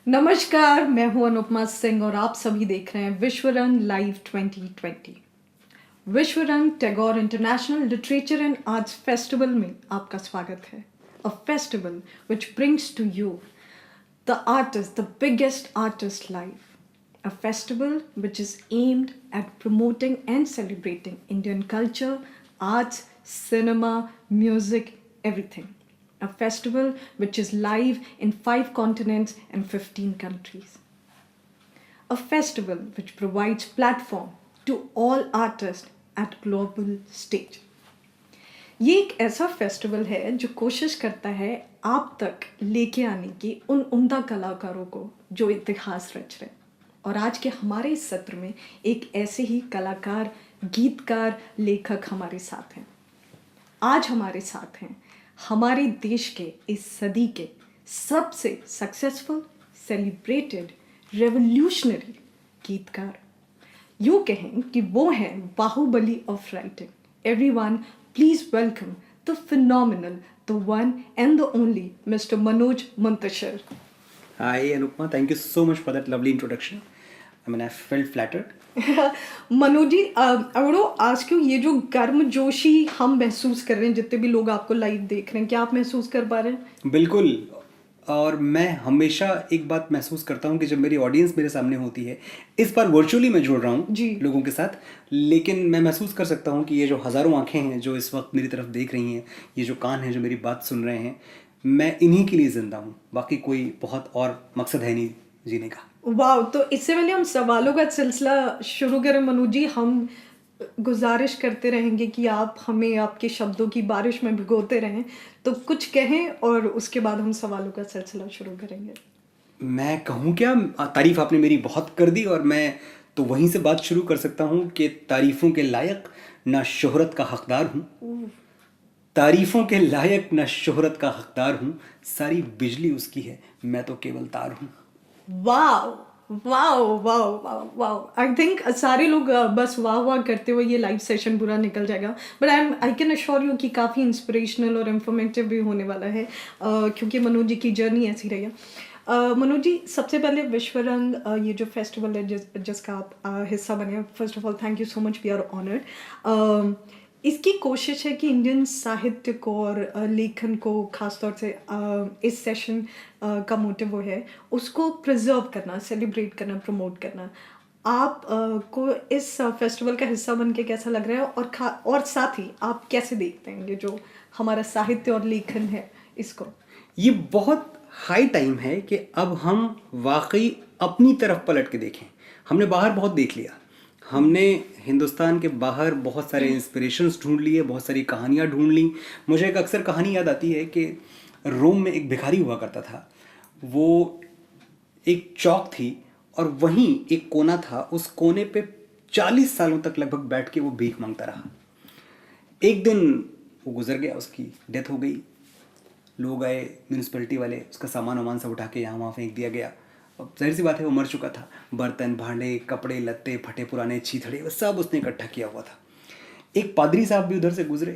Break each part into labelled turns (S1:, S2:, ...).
S1: नमस्कार, मैं हूं अनुपमा सिंह और आप सभी देख रहे हैं विश्व रंग live 2020। Vishwa Rang Tagore international literature and arts festival में आपका स्वागत है। A festival which brings to you the artist, the biggest artist life. A festival which is aimed at promoting and celebrating Indian culture, arts, cinema, music, everything. A festival which is live in 5 continents and 15 countries. A festival which provides platform to all artists at global stage. ये एक ऐसा festival है जो कोशिश करता है आप तक लेके आने की उन उम्दा कलाकारों को जो इतिहास रच रहे हैं। और आज के हमारे इस सत्र में एक ऐसे ही कलाकार, गीतकार, लेखक हमारे साथ हैं। आज हमारे साथ हैं हमारे देश के इस सदी के सबसे सक्सेसफुल, सेलिब्रेटेड, रेवोल्यूशनरी गीतकार। यूँ कहें कि वो हैं Baahubali of writing. Everyone please welcome the phenomenal, the one and the only mister Manoj Muntashir.
S2: Hi Anupma, thank you so much for that lovely introduction. I mean, I felt flattered.
S1: Manoj ji, I want to ask you, ये जो गर्मजोशी हम महसूस कर रहे हैं, जितने भी लोग आपको लाइव देख रहे हैं, क्या आप महसूस कर पा रहे हैं?
S2: बिल्कुल। और मैं हमेशा एक बात महसूस करता हूँ कि जब मेरी ऑडियंस मेरे सामने होती है, इस बार वर्चुअली मैं जुड़ रहा हूँ लोगों के साथ, लेकिन मैं महसूस कर सकता हूँ कि ये जो हज़ारों आंखें हैं जो इस वक्त मेरी तरफ देख रही हैं, ये जो कान हैं जो मेरी बात सुन रहे हैं, मैं इन्हीं के लिए ज़िंदा हूँ। बाकी कोई बहुत और मकसद है नहीं जीने का।
S1: वाह, तो इससे पहले हम सवालों का सिलसिला शुरू करें मनोज जी, हम गुजारिश करते रहेंगे कि आप हमें आपके शब्दों की बारिश में भिगोते रहें। तो कुछ कहें और उसके बाद हम सवालों का सिलसिला शुरू करेंगे।
S2: मैं कहूँ क्या, तारीफ आपने मेरी बहुत कर दी और मैं तो वहीं से बात शुरू कर सकता हूँ कि तारीफ़ों के लायक ना शोहरत का हकदार हूँ। तारीफ़ों के लायक ना शोहरत का हकदार हूँ, सारी बिजली उसकी है, मैं तो केवल तार हूँ।
S1: Wow wow wow wow wow, I think सारे लोग बस वाह वाह करते हुए ये लाइव सेशन पूरा निकल जाएगा। But I can assure you कि काफ़ी इंस्पिरेशनल और इंफॉर्मेटिव भी होने वाला है, क्योंकि मनोज जी की जर्नी ऐसी रही है। मनोज जी, सबसे पहले विश्व रंग ये जो फेस्टिवल है जिसका आप हिस्सा बने, first of all thank you so much, we are honoured. इसकी कोशिश है कि इंडियन साहित्य को और लेखन को, ख़ासतौर से इस सेशन का मोटिव वो है उसको प्रिजर्व करना, सेलिब्रेट करना, प्रमोट करना। आप को इस फेस्टिवल का हिस्सा बन के कैसा लग रहा है, और साथ ही आप कैसे देखते हैं ये जो हमारा साहित्य और लेखन है इसको?
S2: ये बहुत हाई टाइम है कि अब हम वाकई अपनी तरफ पलट के देखें। हमने बाहर बहुत देख लिया, हमने हिंदुस्तान के बाहर बहुत सारे इंस्पिरेशंस ढूंढ लिए, बहुत सारी कहानियाँ ढूंढ ली। मुझे एक अक्सर कहानी याद आती है कि रोम में एक भिखारी हुआ करता था। वो एक चौक थी और वहीं एक कोना था, उस कोने पे 40 सालों तक लगभग बैठ के वो भीख मांगता रहा। एक दिन वो गुजर गया, उसकी डेथ हो गई। लोग आए, म्यूनिसिपैलिटी वाले, उसका सामान वामान सब उठा के यहाँ वहाँ फेंक दिया गया। अब जाहिर सी बात है वो मर चुका था। बर्तन, भांडे, कपड़े लत्ते, फटे पुराने, छीथड़े, वो सब उसने इकट्ठा किया हुआ था। एक पादरी साहब भी उधर से गुजरे।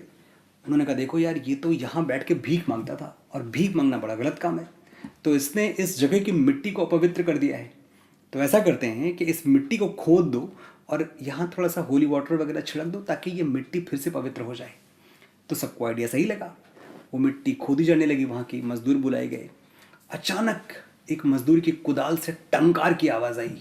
S2: उन्होंने कहा, देखो यार, ये तो यहाँ बैठ के भीख मांगता था और भीख मांगना बड़ा गलत काम है, तो इसने इस जगह की मिट्टी को अपवित्र कर दिया है। तो ऐसा करते हैं कि इस मिट्टी को खोद दो और यहाँ थोड़ा सा होली वाटर वगैरह छिड़क दो ताकि ये मिट्टी फिर से पवित्र हो जाए। तो सबको आइडिया सही लगा। वो मिट्टी खोदी जाने लगी, वहाँ की मजदूर बुलाए गए। अचानक एक मजदूर की कुदाल से टंकार की आवाज़ आई।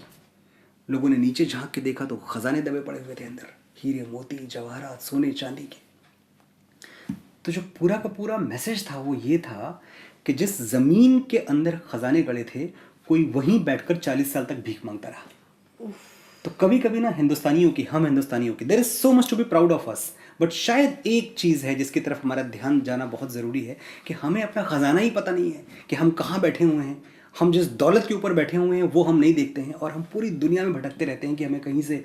S2: लोगों ने नीचे झांक के देखा तो खजाने दबे पड़े हुए थे अंदर, हीरे मोती जवाहरात, सोने चांदी के। तो जो पूरा का पूरा मैसेज था वो ये था कि जिस ज़मीन के अंदर खजाने गड़े थे, कोई वहीं बैठकर 40 साल तक भीख मांगता रहा। तो कभी कभी ना हिंदुस्तानियों की, हम हिंदुस्तानियों की, there is so much to be proud of us, but शायद एक चीज़ है जिसकी तरफ हमारा ध्यान जाना बहुत ज़रूरी है कि हमें अपना ख़जाना ही पता नहीं है कि हम कहाँ बैठे हुए हैं। हम जिस दौलत के ऊपर बैठे हुए हैं वो हम नहीं देखते हैं और हम पूरी दुनिया में भटकते रहते हैं कि हमें कहीं से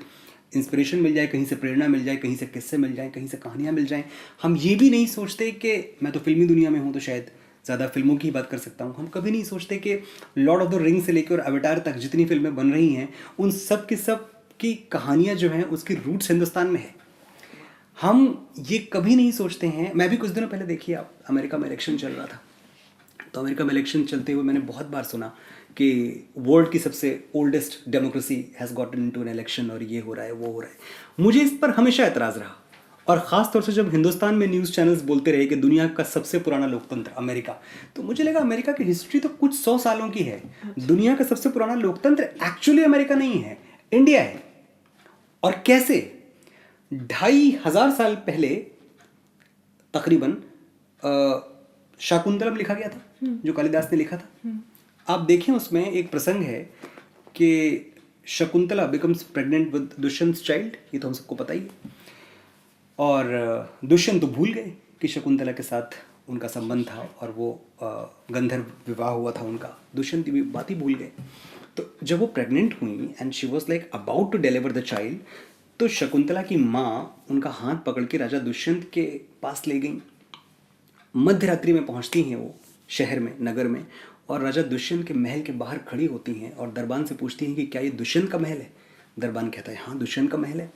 S2: इंस्पिरेशन मिल जाए, कहीं से प्रेरणा मिल जाए, कहीं से किस्से मिल जाए, कहीं से कहानियाँ मिल जाएँ। हम ये भी नहीं सोचते कि मैं तो फिल्मी दुनिया में हूँ तो शायद ज़्यादा फिल्मों की बात कर सकता हूँ। हम कभी नहीं सोचते कि लॉर्ड ऑफ द रिंग से लेकर अवतार तक जितनी फिल्में बन रही हैं उन सब की कहानियाँ जो हैं उसकी रूट्स हिंदुस्तान में है। हम ये कभी नहीं सोचते हैं। मैं भी कुछ दिनों पहले, देखिए आप, अमेरिका में इलेक्शन चल रहा था, तो तो अमेरिका में इलेक्शन चलते हुए मैंने बहुत बार सुना कि वर्ल्ड की सबसे oldest democracy has gotten into an election और ये हो रहा है वो हो रहा है। मुझे इस पर हमेशा एतराज़ रहा, और ख़ास तौर से जब हिंदुस्तान में न्यूज़ चैनल्स बोलते रहे कि दुनिया का सबसे पुराना लोकतंत्र अमेरिका, तो मुझे लगा अमेरिका की हिस्ट्री तो कुछ 100 सालों की है। दुनिया का सबसे पुराना लोकतंत्र एक्चुअली अमेरिका नहीं है, इंडिया है। और कैसे 2500 साल पहले तकरीबन शाकुंतलम लिखा गया था, जो कालिदास ने लिखा था। आप देखें उसमें एक प्रसंग है कि Shakuntala becomes pregnant with Dushyant child, ये तो हम सबको पता ही है। और दुष्यंत तो भूल गए कि शकुंतला के साथ उनका संबंध था और वो गंधर्व विवाह हुआ था उनका, दुष्यंत की बात ही भूल गए। तो जब वो प्रेग्नेंट हुई and she was like about to deliver the child, तो शकुंतला की माँ उनका हाथ पकड़ के राजा दुष्यंत के पास ले गई। मध्य रात्रि में पहुँचती हैं वो शहर में, नगर में, और राजा दुष्यंत के महल के बाहर खड़ी होती हैं और दरबान से पूछती हैं कि क्या ये दुष्यंत का महल है। दरबान कहता है हाँ दुष्यंत का महल है।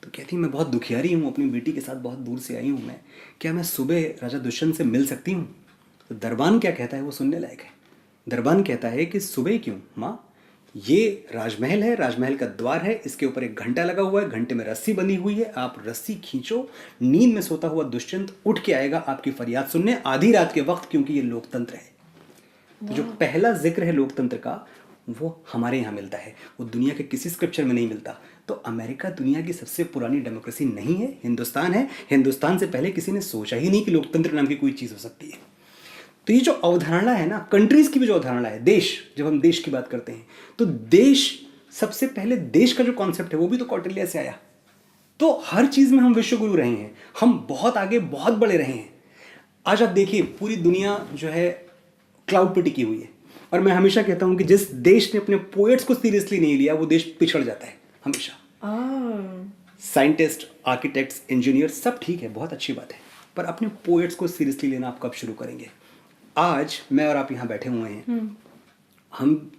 S2: तो कहती मैं बहुत दुखियारी हूँ, अपनी बेटी के साथ बहुत दूर से आई हूँ मैं, क्या मैं सुबह राजा दुष्यंत से मिल सकती हूँ। तो दरबान क्या कहता है वो सुनने लायक है। दरबान कहता है कि सुबह क्यों माँ, ये राजमहल है, राजमहल का द्वार है, इसके ऊपर एक घंटा लगा हुआ है, घंटे में रस्सी बंधी हुई है, आप रस्सी खींचो, नींद में सोता हुआ दुष्यंत उठ के आएगा आपकी फरियाद सुनने आधी रात के वक्त, क्योंकि ये लोकतंत्र है। तो जो पहला जिक्र है लोकतंत्र का वो हमारे यहाँ मिलता है, वो दुनिया के किसी स्क्रिप्चर में नहीं मिलता। तो अमेरिका दुनिया की सबसे पुरानी डेमोक्रेसी नहीं है, हिंदुस्तान है। हिंदुस्तान से पहले किसी ने सोचा ही नहीं कि लोकतंत्र नाम की कोई चीज़ हो सकती है। तो ये जो अवधारणा है ना, कंट्रीज की भी जो अवधारणा है, देश, जब हम देश की बात करते हैं तो देश, सबसे पहले देश का जो कॉन्सेप्ट है वो भी तो कौटिल्य से आया। तो हर चीज़ में हम विश्वगुरु रहे हैं, हम बहुत आगे बहुत बड़े रहे हैं। आज आप देखिए पूरी दुनिया जो है क्लाउड पे टिकी हुई है, और मैं हमेशा कहता हूं कि जिस देश ने अपने पोएट्स को सीरियसली नहीं लिया वो देश पिछड़ जाता है हमेशा। साइंटिस्ट, आर्किटेक्ट्स, इंजीनियर सब ठीक है, बहुत अच्छी बात है, पर अपने पोएट्स को सीरियसली लेना आप कब शुरू करेंगे। आज मैं और आप यहाँ बैठे हुए हैं,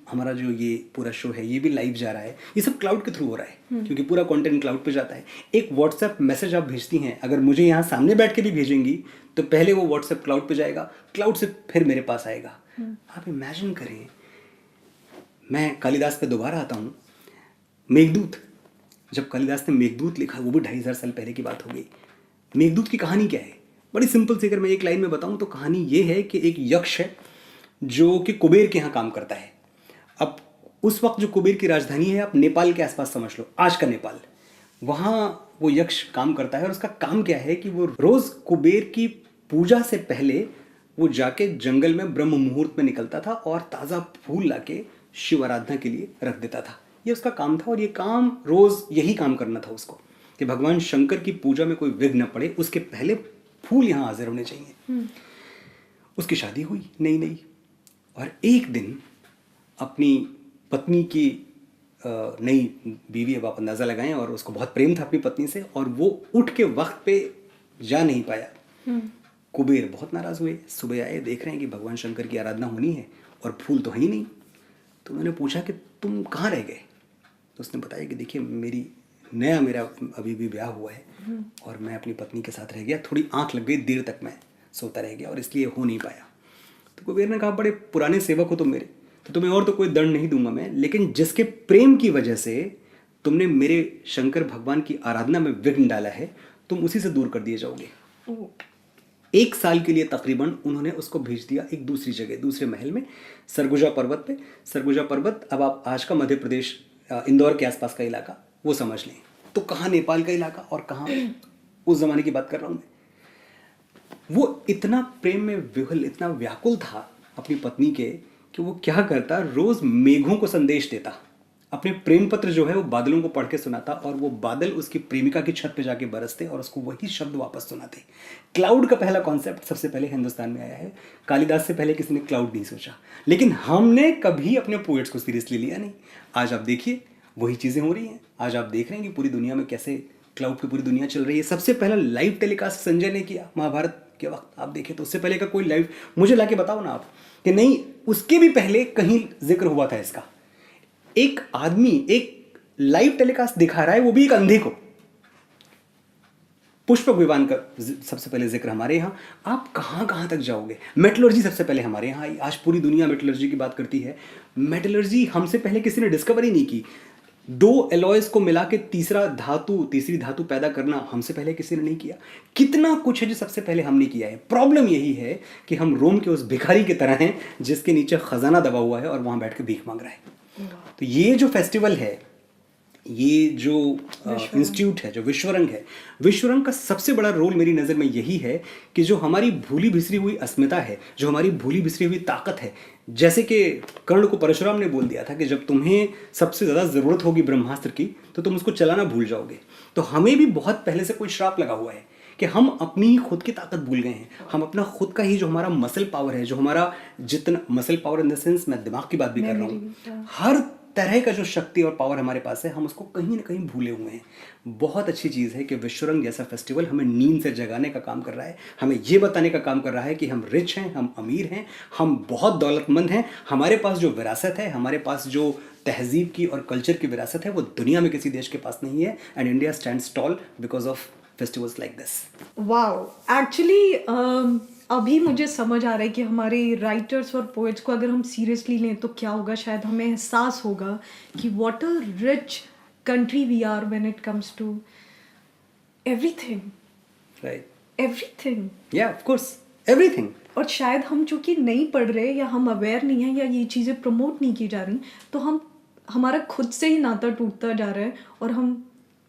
S2: हमारा जो ये पूरा शो है ये भी लाइव जा रहा है, ये सब क्लाउड के थ्रू हो रहा है, क्योंकि पूरा कंटेंट क्लाउड पे जाता है। एक व्हाट्सएप मैसेज आप भेजती हैं, अगर मुझे यहाँ सामने बैठ के भी भेजेंगी तो पहले वो व्हाट्सएप क्लाउड पे जाएगा, क्लाउड से फिर मेरे पास आएगा। आप इमेजिन करें, मैं कालिदास पे दोबारा आता हूँ, मेघदूत, जब कालिदास ने मेघदूत लिखा, वो भी 2500 साल पहले की बात हो गई। मेघदूत की कहानी क्या है, बड़ी सिंपल सी अगर मैं एक लाइन में बताऊं तो कहानी ये है कि एक यक्ष है जो कि कुबेर के यहाँ काम करता है। अब उस वक्त जो कुबेर की राजधानी है, आप नेपाल के आसपास समझ लो, आज का नेपाल, वहाँ वो यक्ष काम करता है। और उसका काम क्या है कि वो रोज़ कुबेर की पूजा से पहले वो जाके जंगल में ब्रह्म मुहूर्त में निकलता था और ताज़ा फूल लाके शिव आराधना के लिए रख देता था। ये उसका काम था, और ये काम रोज़ यही काम करना था उसको कि भगवान शंकर की पूजा में कोई विघ्न न पड़े, उसके पहले फूल यहाँ हाजिर होने चाहिए। उसकी शादी हुई नई, और एक दिन अपनी पत्नी की नई बीवी, अब आप अंदाज़ा लगाएं, और उसको बहुत प्रेम था अपनी पत्नी से, और वो उठ के वक्त पे जा नहीं पाया। कुबेर बहुत नाराज़ हुए, सुबह आए, देख रहे हैं कि भगवान शंकर की आराधना होनी है और फूल तो है ही नहीं। तो उन्होंने पूछा कि तुम कहाँ रह गए। तो उसने बताया कि देखिए मेरा अभी भी ब्याह हुआ है और मैं अपनी पत्नी के साथ रह गया, थोड़ी आंख लग गई, देर तक मैं सोता रह गया और इसलिए हो नहीं पाया। तो कुबेर ने कहा बड़े पुराने सेवक हो तुम मेरे, तो तुम्हें और तो कोई दंड नहीं दूंगा मैं, लेकिन जिसके प्रेम की वजह से तुमने मेरे शंकर भगवान की आराधना में विघ्न डाला है, तुम उसी से दूर कर दिए जाओगे। 1 साल के लिए तकरीबन उन्होंने उसको भेज दिया एक दूसरी जगह, दूसरे महल में, सरगुजा पर्वत पे। सरगुजा पर्वत, अब आप आज का मध्य प्रदेश, इंदौर के आसपास का इलाका वो समझ लें, तो कहाँ नेपाल का इलाका और कहाँ उस जमाने की बात कर रहा हूँ मैं। वो इतना प्रेम में विह्वल, इतना व्याकुल था अपनी पत्नी के, कि वो क्या करता, रोज मेघों को संदेश देता, अपने प्रेम पत्र जो है वो बादलों को पढ़ के सुनाता, और वो बादल उसकी प्रेमिका की छत पे जाके बरसते और उसको वही शब्द वापस सुनाते। क्लाउड का पहला कॉन्सेप्ट सबसे पहले हिंदुस्तान में आया है। कालिदास से पहले किसी ने क्लाउड नहीं सोचा, लेकिन हमने कभी अपने पोएट्स को सीरियसली लिया नहीं। आज आप देखिए वही चीज़ें हो रही हैं। आज आप देख रहे हैं कि पूरी दुनिया में कैसे क्लाउड पे पूरी दुनिया चल रही है। सबसे पहला लाइव टेलीकास्ट संजय ने किया महाभारत के वक्त, आप देखें तो उससे पहले का कोई लाइव मुझे लाके बताओ ना आप कि नहीं, उसके भी पहले कहीं जिक्र हुआ था इसका। एक आदमी एक लाइव टेलीकास्ट दिखा रहा है, वो भी एक अंधे को। पुष्पक विमान का सबसे पहले जिक्र हमारे यहाँ। आप कहाँ कहाँ तक जाओगे, मेटलर्जी सबसे पहले हमारे यहाँ आई। आज पूरी दुनिया मेटलर्जी की बात करती है। मेटलर्जी हमसे पहले किसी ने डिस्कवर ही नहीं की। दो एलॉयज को मिला के तीसरी धातु पैदा करना हमसे पहले किसी ने नहीं किया। कितना कुछ है जो सबसे पहले हमने किया है। प्रॉब्लम यही है कि हम रोम के उस भिखारी की तरह हैं जिसके नीचे खजाना दबा हुआ है और वहाँ बैठ के भीख मांग रहा है। तो ये जो फेस्टिवल है, ये जो इंस्टीट्यूट है, जो विश्वरंग है, विश्वरंग का सबसे बड़ा रोल मेरी नज़र में यही है कि जो हमारी भूली बिसरी हुई अस्मिता है, जो हमारी भूली बिसरी हुई ताकत है, जैसे कि कर्ण को परशुराम ने बोल दिया था कि जब तुम्हें सबसे ज़्यादा ज़रूरत होगी ब्रह्मास्त्र की तो तुम उसको चलाना भूल जाओगे। तो हमें भी बहुत पहले से कोई श्राप लगा हुआ है कि हम अपनी ही खुद की ताकत भूल गए हैं। हम अपना खुद का ही जो हमारा मसल पावर है, जो हमारा जितना muscle power in the sense, मैं दिमाग की बात भी कर रहा हूँ, हर तरह का जो शक्ति और पावर हमारे पास है, हम उसको कहीं ना कहीं भूले हुए हैं। बहुत अच्छी चीज़ है कि विश्वरंग जैसा फेस्टिवल हमें नींद से जगाने का काम कर रहा है, हमें ये बताने का काम कर रहा है कि हम रिच हैं, हम अमीर हैं, हम बहुत दौलतमंद हैं, हमारे पास जो विरासत है, हमारे पास जो तहजीब की और कल्चर की विरासत है, वो दुनिया में किसी देश के पास नहीं है। And India stands tall because of festivals like this.
S1: Wow, actually अभी मुझे समझ आ रहा है कि हमारे राइटर्स और पोएट्स को अगर हम सीरियसली लें तो क्या होगा। शायद हमें एहसास होगा कि what a rich country we are when it comes to everything,
S2: right,
S1: everything,
S2: या ऑफ कोर्स एवरीथिंग।
S1: और शायद हम चूंकि नहीं पढ़ रहे या हम अवेयर नहीं हैं या ये चीज़ें प्रमोट नहीं की जा रही, तो हमारा खुद से ही नाता टूटता जा रहा है। और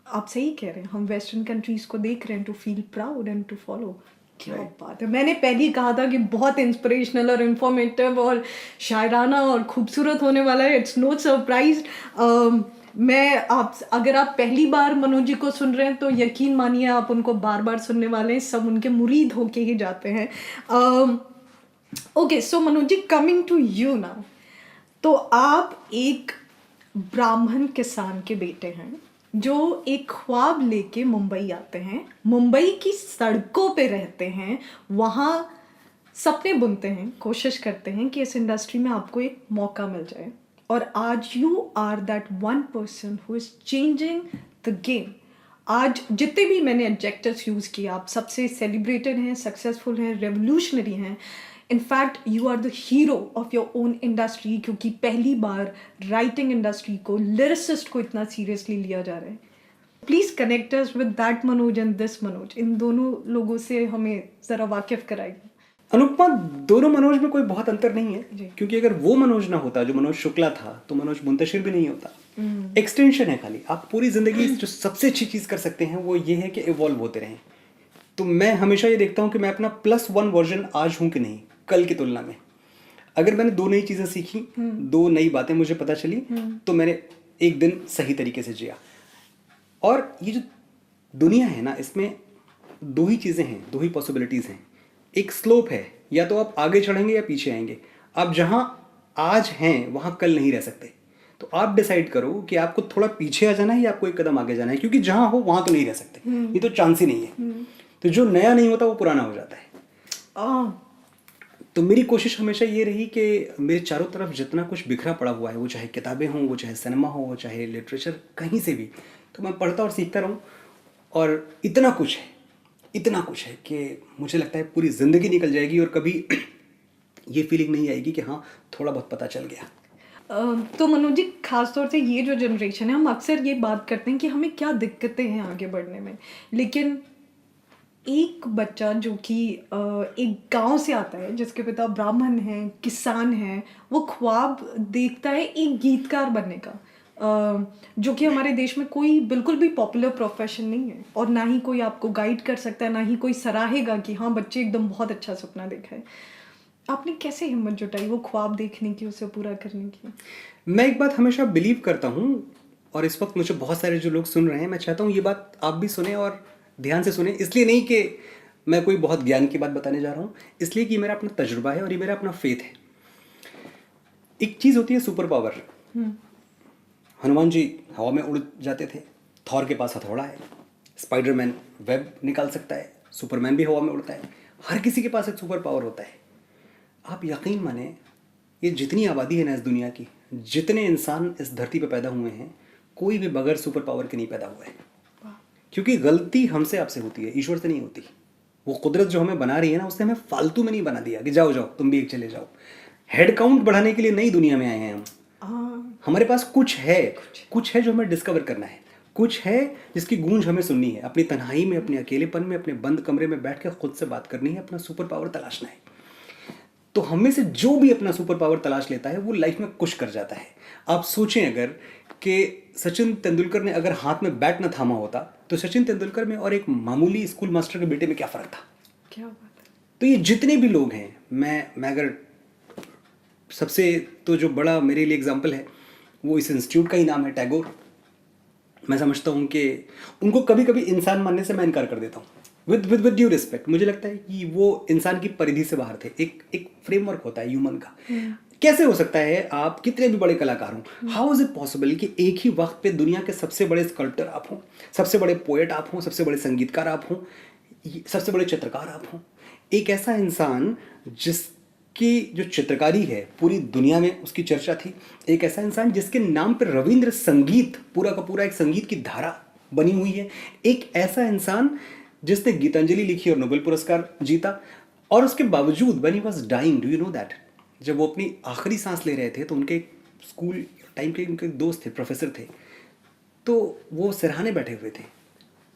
S1: आप सही कह रहे हैं, हम वेस्टर्न कंट्रीज को देख रहे हैं to feel proud and to follow. क्या बात है। मैंने पहले ही कहा था कि बहुत इंस्पिरेशनल और इन्फॉर्मेटिव और शायराना और खूबसूरत होने वाला है। It's no surprise. अगर आप पहली बार मनोज जी को सुन रहे हैं तो यकीन मानिए आप उनको बार बार सुनने वाले हैं, सब उनके मुरीद होके ही जाते हैं। Okay, so Manoj ji, coming to you now, तो आप एक ब्राह्मण किसान के बेटे हैं जो एक ख्वाब लेके मुंबई आते हैं, मुंबई की सड़कों पे रहते हैं, वहाँ सपने बुनते हैं, कोशिश करते हैं कि इस इंडस्ट्री में आपको एक मौका मिल जाए, और आज you are that one person who is changing the game. आज जितने भी मैंने एडजेक्टिव्स यूज़ किए, आप सबसे सेलिब्रेटेड हैं, सक्सेसफुल हैं, रेवोल्यूशनरी हैं। In fact you are the hero of your own industry, क्योंकि पहली बार राइटिंग इंडस्ट्री को, लिरिसिस्ट को इतना सीरियसली लिया जा रहा है। Please connect us with that Manoj and this Manoj. इन दोनों लोगों से हमें ज़रा वाकिफ कराइए।
S2: अनुपमा, दोनों मनोज में कोई बहुत अंतर नहीं है, क्योंकि अगर वो मनोज ना होता जो मनोज शुक्ला था तो मनोज मुंतशिर भी नहीं होता। एक्सटेंशन है खाली। आप पूरी जिंदगी जो सबसे अच्छी चीज़ कर सकते हैं वो ये है कि इवॉल्व होते रहें। तो मैं हमेशा ये देखता हूँ कि मैं अपना +1 वर्जन आज हूँ कि नहीं कल की तुलना में। अगर मैंने 2 नई चीज़ें सीखी, 2 नई बातें मुझे पता चली, तो मैंने एक दिन सही तरीके से जिया। और ये जो दुनिया है ना, इसमें 2 ही चीज़ें हैं, 2 ही पॉसिबिलिटीज़ हैं। एक स्लोप है, या तो आप आगे चढ़ेंगे या पीछे आएंगे। आप जहाँ आज हैं वहाँ कल नहीं रह सकते। तो आप डिसाइड करो कि आपको थोड़ा पीछे आ जाना है या आपको एक कदम आगे जाना है, क्योंकि जहाँ हो वहाँ तो नहीं रह सकते। ये तो चांस ही नहीं है। तो जो नया नहीं होता वो पुराना हो जाता है। तो मेरी कोशिश हमेशा ये रही कि मेरे चारों तरफ जितना कुछ बिखरा पड़ा हुआ है, वो चाहे किताबें हों, वो चाहे सिनेमा हो, वो चाहे लिटरेचर, कहीं से भी, तो मैं पढ़ता और सीखता रहूं। और इतना कुछ है कि मुझे लगता है पूरी ज़िंदगी निकल जाएगी और कभी ये फीलिंग नहीं आएगी कि हाँ थोड़ा बहुत पता चल गया।
S1: तो मनोज जी, खासतौर से ये जो जनरेशन है, हम अक्सर ये बात करते हैं कि हमें क्या दिक्कतें हैं आगे बढ़ने में, लेकिन एक बच्चा जो कि एक गांव से आता है, जिसके पिता ब्राह्मण हैं, किसान हैं, वो ख्वाब देखता है एक गीतकार बनने का, जो कि हमारे देश में कोई बिल्कुल भी पॉपुलर प्रोफेशन नहीं है, और ना ही कोई आपको गाइड कर सकता है, ना ही कोई सराहेगा कि हाँ बच्चे एकदम बहुत अच्छा सपना देखा है। आपने कैसे हिम्मत जुटाई वो ख्वाब देखने की, उसे पूरा करने की?
S2: मैं एक बात हमेशा बिलीव करता हूँ, और इस वक्त मुझे बहुत सारे जो लोग सुन रहे हैं, मैं चाहता हूँ ये बात आप भी सुने और ध्यान से सुने। इसलिए नहीं कि मैं कोई बहुत ज्ञान की बात बताने जा रहा हूँ, इसलिए कि मेरा अपना तजुर्बा है और ये मेरा अपना फेथ है। एक चीज़ होती है सुपर पावर। हनुमान जी हवा में उड़ जाते थे, थॉर के पास हथौड़ा है, स्पाइडरमैन वेब निकाल सकता है, सुपरमैन भी हवा में उड़ता है। हर किसी के पास एक सुपर पावर होता है। आप यकीन माने, ये जितनी आबादी है ना इस दुनिया की, जितने इंसान इस धरती पर पैदा हुए हैं, कोई भी बगैर सुपर पावर के नहीं पैदा हुआ है। क्योंकि गलती हमसे आपसे होती है, ईश्वर से नहीं होती। वो कुदरत जो हमें बना रही है ना, उसने हमें फालतू में नहीं बना दिया कि जाओ जाओ तुम भी एक चले जाओ। हेड काउंट बढ़ाने के लिए नई दुनिया में आए हैं हम।
S1: हाँ,
S2: हमारे पास कुछ है जो हमें डिस्कवर करना है, कुछ है जिसकी गूंज हमें सुननी है, अपनी तन्हाई में, अपने अकेलेपन में, अपने बंद कमरे में बैठ कर खुद से बात करनी है, अपना सुपर पावर तलाशना है। तो हम में से जो भी अपना सुपर पावर तलाश लेता है वो लाइफ में कुछ कर जाता है। आप सोचें अगर कि सचिन तेंदुलकर ने अगर हाथ में बैट न थामा होता तो सचिन तेंदुलकर में और एक मामूली स्कूल मास्टर के बेटे में क्या फ़र्क था।
S1: क्या बात है।
S2: तो ये जितने भी लोग हैं, मैं अगर सबसे तो जो बड़ा मेरे लिए एग्जाम्पल है वो इस इंस्टीट्यूट का ही नाम है टैगोर। मैं समझता हूँ कि उनको कभी कभी इंसान मानने से मैं इनकार कर देता हूँ, विद ड्यू रिस्पेक्ट। मुझे लगता है कि वो इंसान की परिधि से बाहर थे। एक फ्रेमवर्क होता है ह्यूमन का। कैसे हो सकता है आप कितने भी बड़े कलाकार हों, हाउ इज इट पॉसिबल कि एक ही वक्त पे दुनिया के सबसे बड़े स्कल्प्टर आप हों, सबसे बड़े पोएट आप हों, सबसे बड़े संगीतकार आप हों, सबसे बड़े चित्रकार आप हों। एक ऐसा इंसान जिसकी जो चित्रकारी है पूरी दुनिया में उसकी चर्चा थी, एक ऐसा इंसान जिसके नाम पर रविंद्र संगीत पूरा का पूरा एक संगीत की धारा बनी हुई है, एक ऐसा इंसान जिसने गीतांजलि लिखी और नोबेल पुरस्कार जीता। और उसके बावजूद when he was dying, do you know that, जब वो अपनी आखिरी सांस ले रहे थे तो उनके स्कूल टाइम के उनके दोस्त थे, प्रोफेसर थे, तो वो सिरहाने बैठे हुए थे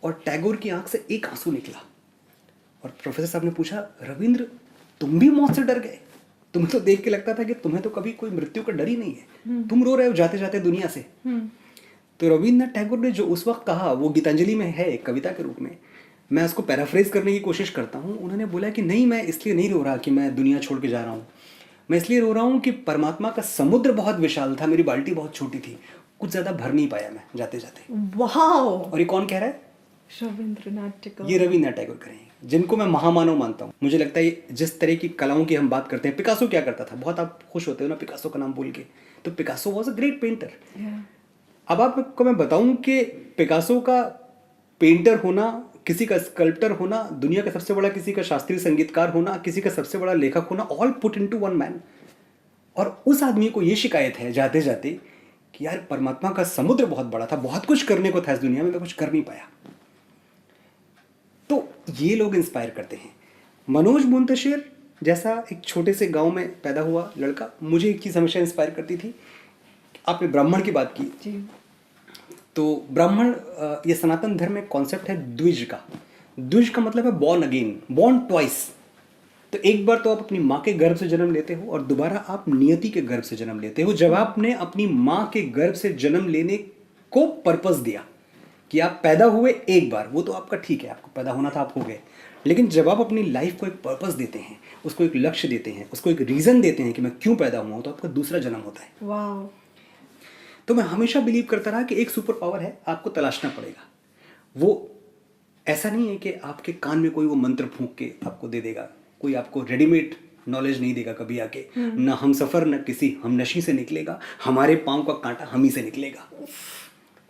S2: और टैगोर की आंख से एक आंसू निकला और प्रोफेसर साहब ने पूछा, रविंद्र तुम भी मौत से डर गए? तुम्हें तो देख के लगता था कि तुम्हें तो कभी कोई मृत्यु का डर ही नहीं है, तुम रो रहे हो जाते जाते दुनिया से। तो रविंद्रनाथ टैगोर ने जो उस वक्त कहा वो गीतांजलि में है एक कविता के रूप में, मैं उसको पैराफ्रेज करने की कोशिश करता हूँ। उन्होंने बोला कि नहीं, मैं इसलिए नहीं रो रहा कि मैं दुनिया छोड़ के जा रहा हूँ, मैं इसलिए रो रहा हूँ कि परमात्मा का समुद्र बहुत विशाल था, मेरी बाल्टी बहुत छोटी थी, कुछ ज़्यादा भर नहीं पाया मैं जाते जाते।
S1: वाओ।
S2: और ये कौन कह रहा है?
S1: रविंद्रनाथ टैगोर।
S2: ये रविंद्रनाथ टैगोर करेंगे, जिनको मैं महामानव मानता हूँ। मुझे लगता है जिस तरह की कलाओं की हम बात करते हैं, पिकासो क्या करता था, बहुत आप खुश होते हो ना पिकासो का नाम बोल के, तो Picasso was a great painter. अब आपको मैं बताऊं कि पिकासो का पेंटर होना, किसी का स्कल्प्टर होना, दुनिया का सबसे बड़ा किसी का शास्त्रीय संगीतकार होना, किसी का सबसे बड़ा लेखक होना, all put into one man. और उस आदमी को ये शिकायत है जाते जाते कि यार परमात्मा का समुद्र बहुत बड़ा था, बहुत कुछ करने को था इस दुनिया में, मैं कुछ कर नहीं पाया। तो ये लोग इंस्पायर करते हैं। मनोज मुंतशिर जैसा एक छोटे से गांव में पैदा हुआ लड़का, मुझे एक चीज़ हमेशा इंस्पायर करती थी। आपने ब्राह्मण की बात की
S1: जी।
S2: तो ब्राह्मण, ये सनातन धर्म में कॉन्सेप्ट है द्विज का। द्विज का मतलब है बॉर्न अगेन, बॉर्न ट्वाइस। तो एक बार तो आप अपनी माँ के गर्भ से जन्म लेते हो और दोबारा आप नियति के गर्भ से जन्म लेते हो। जब आपने अपनी माँ के गर्भ से जन्म लेने को पर्पस दिया कि आप पैदा हुए एक बार, वो तो आपका ठीक है, आपको पैदा होना था, आप हो गए। लेकिन जब आप अपनी लाइफ को एक पर्पस देते हैं, उसको एक लक्ष्य देते हैं, उसको एक रीज़न देते हैं कि मैं क्यों पैदा हुआ हूँ, तो आपका दूसरा जन्म होता है।
S1: वाह।
S2: तो मैं हमेशा बिलीव करता रहा कि एक सुपर पावर है, आपको तलाशना पड़ेगा। वो ऐसा नहीं है कि आपके कान में कोई वो मंत्र फूंक के आपको दे देगा, कोई आपको रेडीमेड नॉलेज नहीं देगा कभी आके। ना हम सफ़र न किसी हमनशी से निकलेगा, हमारे पाँव का कांटा हम ही से निकलेगा।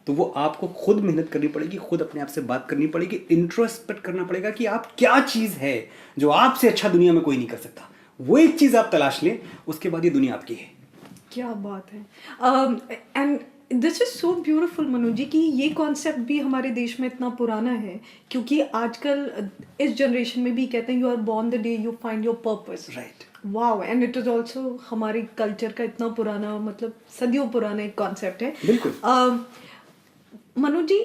S2: तो वो आपको खुद मेहनत करनी पड़ेगी, खुद अपने आप से बात करनी पड़ेगी, इंट्रोस्पेक्ट करना पड़ेगा कि आप क्या चीज़ है जो आपसे अच्छा दुनिया में कोई नहीं कर सकता। वो एक चीज़ आप तलाश लें, उसके बाद ये दुनिया आपकी है।
S1: क्या बात है। And this is so beautiful Manoj ji कि ये कॉन्सेप्ट भी हमारे देश में इतना पुराना है, क्योंकि आजकल इस जनरेशन में भी कहते हैं you are born the day you find your purpose.
S2: Right.
S1: Wow. And it is also हमारे कल्चर का इतना पुराना, मतलब सदियों पुराना एक कॉन्सेप्ट है।
S2: बिल्कुल।
S1: मनोज जी,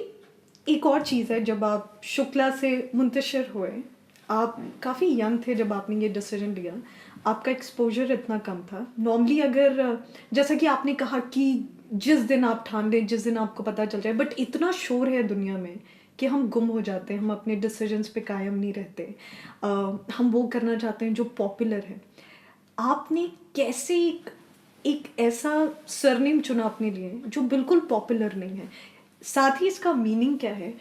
S1: एक और चीज़ है, जब आप शुक्ला से मुंतशिर हुए, आप काफ़ी यंग थे जब आपने ये डिसीजन लिया, आपका एक्सपोजर इतना कम था। नॉर्मली अगर, जैसा कि आपने कहा कि जिस दिन आप ठान लें, जिस दिन आपको पता चल जाए, बट इतना शोर है दुनिया में कि हम गुम हो जाते हैं, हम अपने डिसीजंस पे कायम नहीं रहते। हम वो करना चाहते हैं जो पॉपुलर है। आपने कैसे एक ऐसा सरनेम चुना अपने लिए जो बिल्कुल पॉपुलर नहीं है, साथ ही इसका मीनिंग क्या है?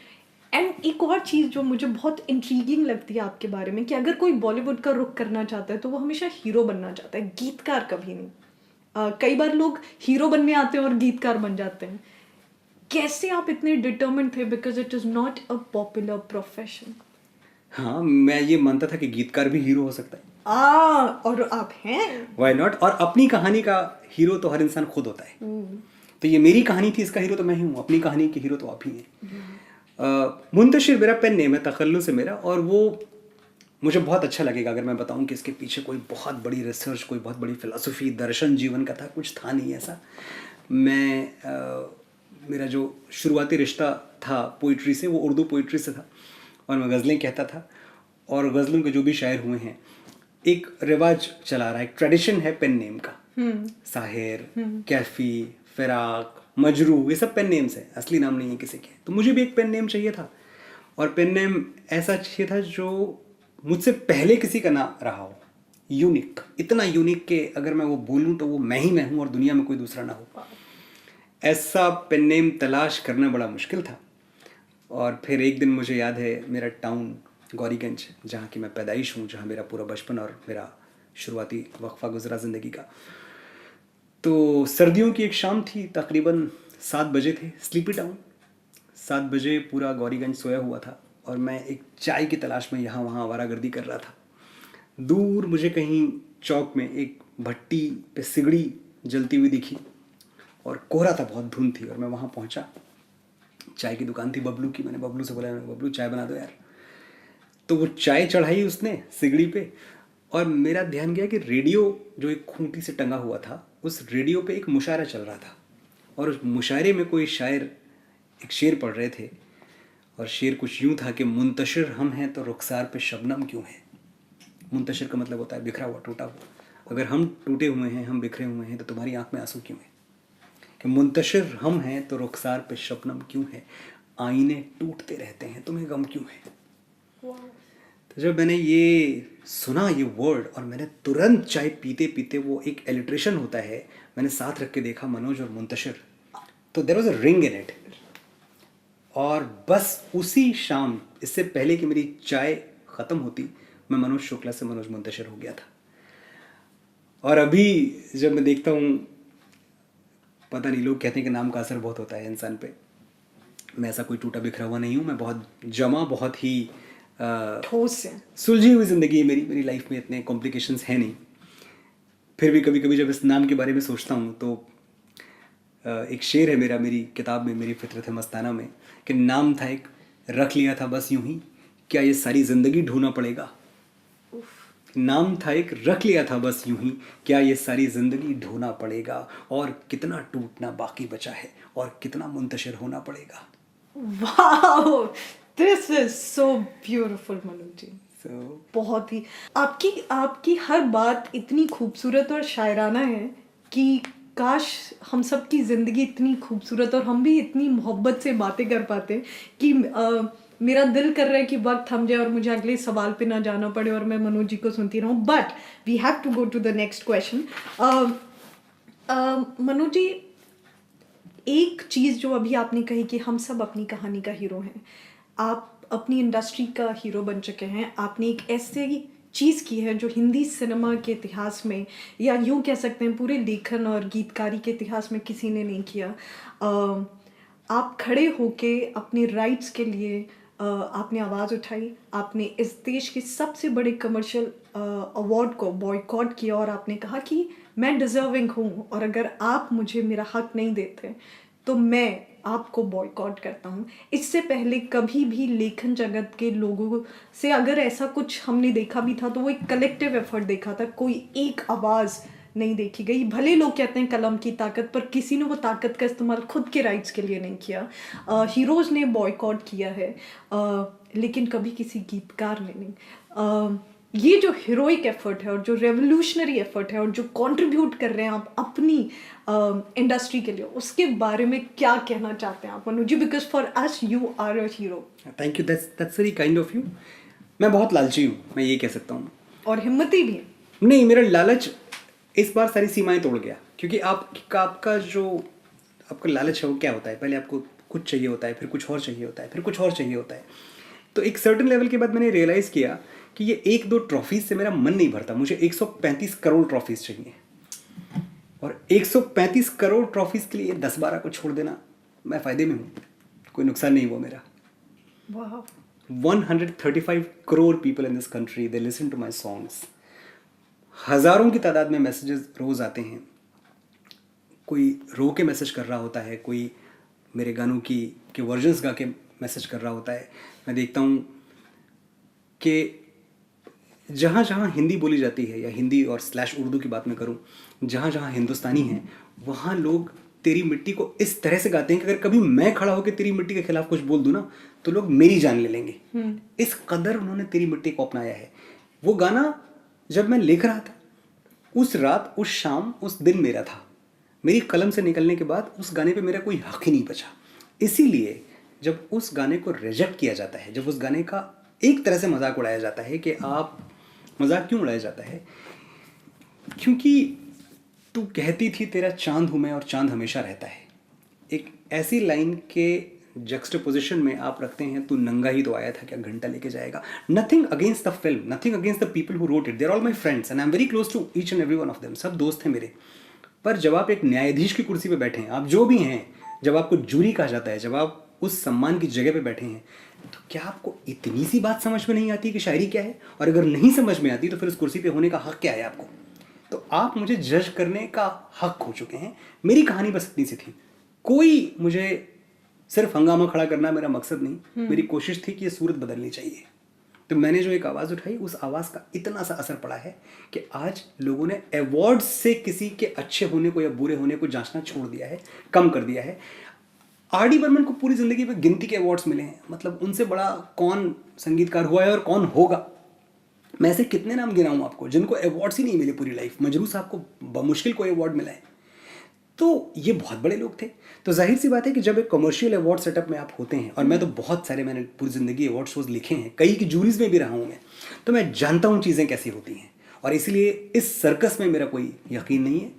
S1: एंड एक और चीज़ जो मुझे बहुत इंट्रीगिंग लगती है आपके बारे में, कि अगर कोई बॉलीवुड का रुख करना चाहता है तो वो हमेशा हीरो बनना चाहता है, गीतकार कभी नहीं। कई बार लोग हीरो बनने आते हैं और गीतकार बन जाते हैं। कैसे आप इतने डिटर्मिन्ड थे, because it is not a popular profession?
S2: हाँ, मैं ये मानता था कि गीतकार भी हीरो हो सकता है।
S1: और आप हैं।
S2: Why not. और अपनी कहानी का हीरो तो हर इंसान खुद होता है। तो ये मेरी कहानी थी, इसका हीरो तो मैं ही हूँ, अपनी कहानी के हीरो तो आप ही हैं। मुंतशिर मेरा पेन नेम है, तखल्लुस है मेरा, और वो मुझे बहुत अच्छा लगेगा अगर मैं बताऊं कि इसके पीछे कोई बहुत बड़ी रिसर्च, कोई बहुत बड़ी फिलॉसफी, दर्शन जीवन का था, कुछ था नहीं ऐसा। मेरा जो शुरुआती रिश्ता था पोइट्री से, वो उर्दू पोइट्री से था, और मैं गज़लें कहता था, और गज़लों के जो भी शायर हुए हैं, एक रिवाज चला रहा है, एक ट्रेडिशन है पेन नेम का। साहिर, कैफी, फिराक, मजरू, ये सब पेन नेम्स हैं, असली नाम नहीं है किसी के। तो मुझे भी एक पेन नेम चाहिए था, और पेन नेम ऐसा चाहिए था जो मुझसे पहले किसी का ना रहा हो, यूनिक, इतना यूनिक कि अगर मैं वो बोलूं तो वो मैं ही मैं हूं और दुनिया में कोई दूसरा ना हो। ऐसा पेन नेम तलाश करना बड़ा मुश्किल था। और फिर एक दिन मुझे याद है, मेरा टाउन गौरीगंज, जहाँ की मैं पैदाइश हूँ, जहाँ मेरा पूरा बचपन और मेरा शुरुआती वक्फा गुजरा ज़िंदगी का, तो सर्दियों की एक शाम थी, तकरीबन 7 बजे थे, स्लीपी टाउन, 7 बजे पूरा गौरीगंज सोया हुआ था, और मैं एक चाय की तलाश में यहाँ वहाँ आवारागर्दी कर रहा था। दूर मुझे कहीं चौक में एक भट्टी पे सिगड़ी जलती हुई दिखी, और कोहरा था, बहुत धुंध थी, और मैं वहाँ पहुँचा। चाय की दुकान थी बबलू की, मैंने बबलू से बोला, बबलू चाय बना दो यार। तो वो चाय चढ़ाई उसने सिगड़ी पे, और मेरा ध्यान गया कि रेडियो जो एक खूंटी से टंगा हुआ था, उस रेडियो पे एक मुशायरा चल रहा था, और उस मुशायरे में कोई शायर एक शेर पढ़ रहे थे, और शेर कुछ यूं था कि मुंतशिर हम हैं तो रुखसार पे शबनम क्यों है। मुंतशिर का मतलब होता है बिखरा हुआ, टूटा हुआ। अगर हम टूटे हुए हैं, हम बिखरे हुए हैं, तो तुम्हारी आंख में आंसू क्यों है। कि मुंतशिर हम हैं तो रुखसार पे शबनम क्यों है, आईने टूटते रहते हैं, तुम्हें गम क्यों है। तो जब मैंने ये सुना, ये वर्ड, और मैंने तुरंत चाय पीते पीते, वो एक एलिट्रेशन होता है, मैंने साथ रख के देखा मनोज और मुंतशिर, तो there was a ring in it. और बस उसी शाम, इससे पहले कि मेरी चाय ख़त्म होती, मैं मनोज शुक्ला से मनोज मुंतशिर हो गया था। और अभी जब मैं देखता हूँ, पता नहीं, लोग कहते हैं कि नाम का असर बहुत होता है इंसान पे। मैं ऐसा कोई टूटा बिखरा हुआ नहीं हूँ, मैं बहुत जमा, बहुत ही
S1: ठोस है।
S2: सुलझी हुई ज़िंदगी है मेरी लाइफ में, इतने कॉम्प्लिकेशंस हैं नहीं। फिर भी कभी कभी जब इस नाम के बारे में सोचता हूँ, तो एक शेर है मेरा, मेरी किताब में, मेरी फितरत मस्ताना में, कि नाम था एक, रख लिया था बस यूं ही, क्या ये सारी ज़िंदगी ढूंढना पड़ेगा। नाम था एक, रख लिया था बस यूं ही, क्या ये सारी ज़िंदगी ढूंढना पड़ेगा, और कितना टूटना बाकी बचा है, और कितना मुंतशिर होना पड़ेगा।
S1: Wow, this is so beautiful Manoj ji.
S2: So,
S1: बहुत ही, आपकी आपकी हर बात इतनी खूबसूरत और शायराना है कि काश हम सब की ज़िंदगी इतनी खूबसूरत और हम भी इतनी मोहब्बत से बातें कर पाते कि मेरा दिल कर रहा है कि वक्त थम जाए और मुझे अगले सवाल पे ना जाना पड़े और मैं मनोज जी को सुनती रहूं। But we have to go to the next question. Manoj ji, एक चीज़ जो अभी आपने कही कि हम सब अपनी कहानी का हीरो हैं, आप अपनी इंडस्ट्री का हीरो बन चुके हैं। आपने एक ऐसी चीज़ की है जो हिंदी सिनेमा के इतिहास में, या यूँ कह सकते हैं पूरे लेखन और गीतकारी के इतिहास में किसी ने नहीं किया। आप खड़े होके अपने राइट्स के लिए आपने आवाज़ उठाई, आपने इस देश के सबसे बड़े कमर्शियल अवार्ड को बॉयकॉट किया, और आपने कहा कि मैं डिज़र्विंग हूँ, और अगर आप मुझे मेरा हक नहीं देते तो मैं आपको बॉयकॉट करता हूँ। इससे पहले कभी भी लेखन जगत के लोगों से अगर ऐसा कुछ हमने देखा भी था, तो वो एक कलेक्टिव एफर्ट देखा था, कोई एक आवाज़ नहीं देखी गई। भले लोग कहते हैं कलम की ताकत, पर किसी ने वो ताकत का इस्तेमाल खुद के राइट्स के लिए नहीं किया। हीरोज़ ने बॉयकॉट किया है, लेकिन कभी किसी गीतकार ने नहीं। ये जो हीरोइक एफर्ट है और जो रेवोल्यूशनरी एफर्ट है और जो कंट्रीब्यूट कर रहे हैं आप अपनी इंडस्ट्री के लिए, उसके बारे में क्या कहना चाहते हैं आप Manoj ji? Because for us you are a hero.
S2: Thank you, that's very kind of you. मैं बहुत लालची हूँ, मैं ये कह सकता हूँ,
S1: और हिम्मती भी है।
S2: नहीं, मेरा लालच इस बार सारी सीमाएं तोड़ गया, क्योंकि आपका जो आपका लालच है वो क्या होता है, पहले आपको कुछ चाहिए होता है, फिर कुछ और चाहिए होता है, फिर कुछ और चाहिए होता है। तो एक सर्टेन लेवल के बाद मैंने रियलाइज़ किया कि ये 1-2 ट्रॉफीज से मेरा मन नहीं भरता, मुझे 135 करोड़ ट्रॉफीज चाहिए, और 135 करोड़ ट्रॉफीज के लिए 10-12 को छोड़ देना, मैं फ़ायदे में हूँ, कोई नुकसान नहीं हुआ मेरा।
S1: वाह।
S2: 135 crore people in this country, they listen to my songs. हज़ारों की तादाद में मैसेजेस रोज़ आते हैं, कोई रो के मैसेज कर रहा होता है, कोई मेरे गानों के वर्जन्स गा के मैसेज कर रहा होता है। मैं देखता हूँ कि जहाँ जहाँ हिंदी बोली जाती है, या हिंदी और स्लैश उर्दू की बात मैं करूँ, जहाँ जहाँ हिंदुस्तानी हैं वहाँ लोग तेरी मिट्टी को इस तरह से गाते हैं कि अगर कभी मैं खड़ा होकर तेरी मिट्टी के खिलाफ कुछ बोल दूँ ना तो लोग मेरी जान ले लेंगे। इस कदर उन्होंने तेरी मिट्टी को अपनाया है। वो गाना जब मैं लिख रहा था, उस रात, उस शाम, उस दिन मेरा था। मेरी कलम से निकलने के बाद उस गाने पे मेरा कोई हक ही नहीं बचा। इसीलिए जब उस गाने को रिजेक्ट किया जाता है, जब उस गाने का एक तरह से मजाक उड़ाया जाता है, कि आप मजाक क्यों उड़ाया जाता है, क्योंकि तू कहती थी तेरा चांद हूं मैं और चांद हमेशा रहता है, एक ऐसी लाइन के जक्सटापोजिशन में आप रखते हैं, तू नंगा ही तो आया था क्या घंटा लेके जाएगा। Nothing against the film, nothing against the people who wrote it, they are all my friends and I am very close to each and every one of them, सब दोस्त हैं मेरे। पर जब आप एक न्यायाधीश की कुर्सी पे बैठे हैं, आप जो भी हैं, जब आपको जूरी कहा जाता है, जब आप उस सम्मान की जगह पे बैठे हैं, तो क्या आपको इतनी सी बात समझ में नहीं आती कि शायरी क्या है? और अगर नहीं समझ में आती तो फिर उस कुर्सी पे होने का हक क्या है आपको? तो आप मुझे जज करने का हक खो चुके हैं। मेरी कहानी बस इतनी सी थी, कोई मुझे सिर्फ हंगामा खड़ा करना मेरा मकसद नहीं, मेरी कोशिश थी कि ये सूरत बदलनी चाहिए। तो मैंने जो एक आवाज़ उठाई, उस आवाज़ का इतना सा असर पड़ा है कि आज लोगों ने अवार्ड से किसी के अच्छे होने को या बुरे होने को जांचना छोड़ दिया है, कम कर दिया है। आर डी बर्मन को पूरी ज़िंदगी में गिनती के अवार्ड्स मिले हैं, मतलब उनसे बड़ा कौन संगीतकार हुआ है और कौन होगा। मैं ऐसे कितने नाम गिनाऊं आपको जिनको अवार्ड्स ही नहीं मिले पूरी लाइफ। मजरू साहब को बमुश्किल कोई अवार्ड मिला है। तो ये बहुत बड़े लोग थे। तो जाहिर सी बात है कि जब एक कमर्शियल अवार्ड सेटअप में आप होते हैं, और मैं तो बहुत सारे, मैंने पूरी ज़िंदगी अवार्ड शोज़ लिखे हैं, कई की जूरीज में भी रहा हूँ मैं, तो मैं जानता हूँ चीज़ें कैसी होती हैं। और इसलिए इस सर्कस में मेरा कोई यकीन नहीं है।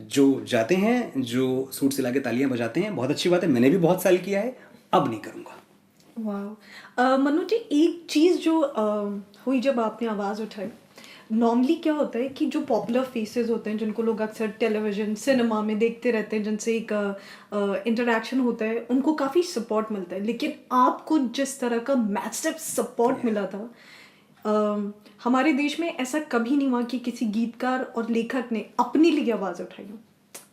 S2: जो जाते हैं, जो सूट सिला के तालियां बजाते हैं, बहुत अच्छी बात है, मैंने भी बहुत साल किया है, अब नहीं करूँगा।
S1: वाह मनु जी, एक चीज़ जो हुई जब आपने आवाज़ उठाई, नॉर्मली क्या होता है कि जो पॉपुलर फेसेस होते हैं, जिनको लोग अक्सर टेलीविज़न, सिनेमा में देखते रहते हैं, जिनसे एक इंटरेक्शन होता है, उनको काफ़ी सपोर्ट मिलता है। लेकिन आपको जिस तरह का मैसिव सपोर्ट मिला था, हमारे देश में ऐसा कभी नहीं हुआ कि किसी गीतकार और लेखक ने अपने लिए आवाज़ उठाई हो।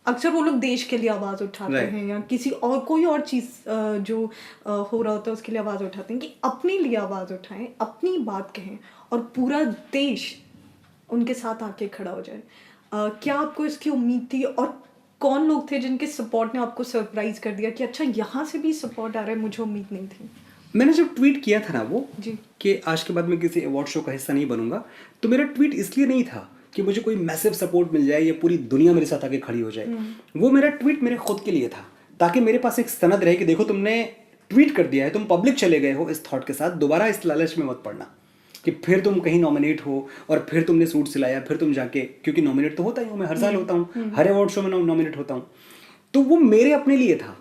S1: अक्सर वो लोग देश के लिए आवाज़ उठाते हैं, या किसी और कोई और चीज़ जो हो रहा होता है उसके लिए आवाज़ उठाते हैं, कि अपने लिए आवाज़ उठाएं, अपनी बात कहें और पूरा देश उनके साथ आके खड़ा हो जाए। क्या आपको इसकी उम्मीद थी, और कौन लोग थे जिनके सपोर्ट ने आपको सरप्राइज कर दिया कि अच्छा यहाँ से भी सपोर्ट आ रहा है, मुझे उम्मीद नहीं थी?
S2: मैंने जब ट्वीट किया था ना वो
S1: जी,
S2: कि आज के बाद मैं किसी अवार्ड शो का हिस्सा नहीं बनूंगा, तो मेरा ट्वीट इसलिए नहीं था कि मुझे कोई मैसिव सपोर्ट मिल जाए या पूरी दुनिया मेरे साथ आके खड़ी हो जाए। वो मेरा ट्वीट मेरे खुद के लिए था, ताकि मेरे पास एक सनद रहे कि देखो तुमने ट्वीट कर दिया है, तुम पब्लिक चले गए हो इस थॉट के साथ, दोबारा इस लालच में मत पड़ना कि फिर तुम कहीं नॉमिनेट हो और फिर तुमने सूट सिलाया, फिर तुम जाके, क्योंकि नॉमिनेट तो होता ही हूँ मैं, हर साल होता हूँ, हर अवार्ड शो में नॉमिनेट होता हूँ। तो वो मेरे अपने लिए था।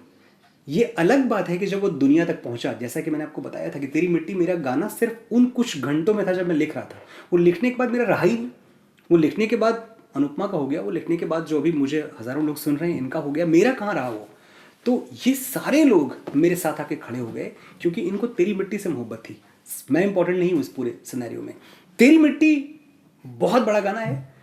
S2: ये अलग बात है कि जब वो दुनिया तक पहुंचा, जैसा कि मैंने आपको बताया था कि तेरी मिट्टी मेरा गाना सिर्फ उन कुछ घंटों में था जब मैं लिख रहा था। वो लिखने के बाद मेरा रहा ही नहीं। वो लिखने के बाद अनुपमा का हो गया, वो लिखने के बाद जो अभी मुझे हज़ारों लोग सुन रहे हैं इनका हो गया, मेरा कहाँ रहा वो। तो ये सारे लोग मेरे साथ आके खड़े हो गए क्योंकि इनको तेरी मिट्टी से मोहब्बत थी। मैं इंपॉर्टेंट नहीं हूँ इस पूरे सिनेरियो में। तेरी मिट्टी बहुत बड़ा गाना है,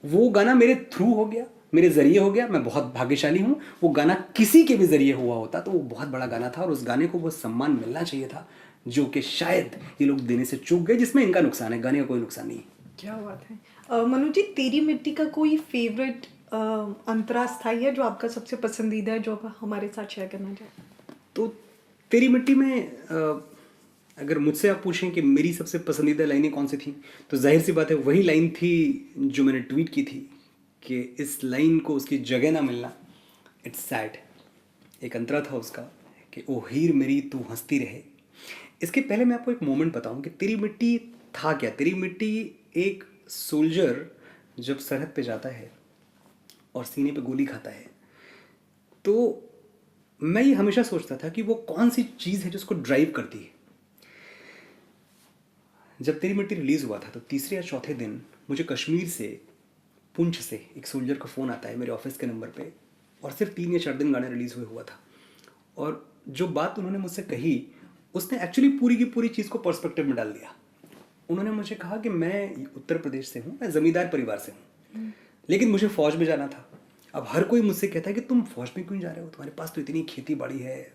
S2: वो गाना मेरे थ्रू हो गया, मेरे ज़रिए हो गया, मैं बहुत भाग्यशाली हूँ। वो गाना किसी के भी ज़रिए हुआ होता तो वो बहुत बड़ा गाना था, और उस गाने को वो सम्मान मिलना चाहिए था जो कि शायद ये लोग देने से चूक गए, जिसमें इनका नुकसान है, गाने का कोई नुकसान नहीं है।
S1: क्या बात है। मनु जी, तेरी मिट्टी का कोई फेवरेट अंतरा स्थाई है जो आपका सबसे पसंदीदा है, जो आप हमारे साथ शेयर करना चाहें?
S2: तो तेरी मिट्टी में अगर मुझसे आप पूछें कि मेरी सबसे पसंदीदा लाइनें कौन सी थी, तो जाहिर सी बात है वही लाइन थी जो मैंने ट्वीट की थी कि इस लाइन को उसकी जगह ना मिलना, इट्स सैड। एक अंतरा था उसका कि ओ हीर मेरी तू हंसती रहे। इसके पहले मैं आपको एक मोमेंट बताऊं कि तेरी मिट्टी था क्या। तेरी मिट्टी एक सोल्जर जब सरहद पे जाता है और सीने पे गोली खाता है, तो मैं ये हमेशा सोचता था कि वो कौन सी चीज़ है जो उसको ड्राइव करती है। जब तेरी मिट्टी रिलीज़ हुआ था तो तीसरे या चौथे दिन मुझे कश्मीर से, पुंछ से एक सोल्जर का फ़ोन आता है मेरे ऑफिस के नंबर पे, और सिर्फ 3 या 4 दिन गाना रिलीज़ हुआ था। और जो बात उन्होंने मुझसे कही उसने एक्चुअली पूरी की पूरी चीज़ को पर्सपेक्टिव में डाल दिया। उन्होंने मुझे कहा कि मैं उत्तर प्रदेश से हूँ, मैं ज़मींदार परिवार से हूँ, लेकिन मुझे फ़ौज में जाना था। अब हर कोई मुझसे कहता है कि तुम फौज में क्यों जा रहे हो, तुम्हारे पास तो इतनी खेती बाड़ी है,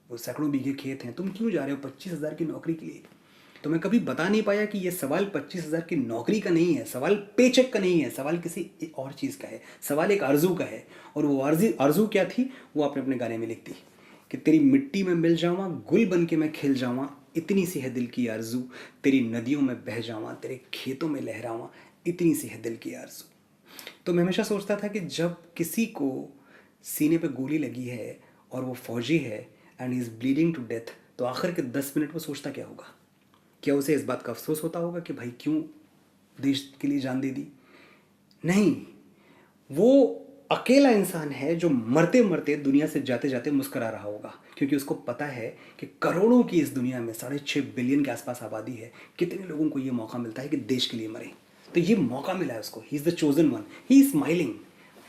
S2: वो सैकड़ों बीघे खेत हैं, तुम क्यों जा रहे हो 25,000 की नौकरी के लिए? तो मैं कभी बता नहीं पाया कि ये सवाल 25,000 की नौकरी का नहीं है, सवाल पेचेक का नहीं है, सवाल किसी और चीज़ का है, सवाल एक आरजू का है। और वो आरजू क्या थी, वो आपने अपने गाने में लिख दी कि तेरी मिट्टी में मिल जावा, गुल बन के मैं खिल जावा, इतनी सी है दिल की आरजू, तेरी नदियों में बह जावा, तेरे खेतों में लहरावा, इतनी सी है दिल की आरजू। तो मैं हमेशा सोचता था कि जब किसी को सीने पे गोली लगी है और वो फौजी है and he is bleeding to death, तो आखिर के 10 मिनट वो सोचता क्या होगा? क्या उसे इस बात का अफसोस होता होगा कि भाई क्यों देश के लिए जान दे दी? नहीं, वो अकेला इंसान है जो मरते मरते दुनिया से जाते जाते मुस्करा रहा होगा, क्योंकि उसको पता है कि करोड़ों की इस दुनिया में 6.5 बिलियन के आसपास आबादी है, कितने लोगों को ये मौका मिलता है कि देश के लिए मरे। तो ये मौका मिला है उसको, he is the chosen one, he is smiling,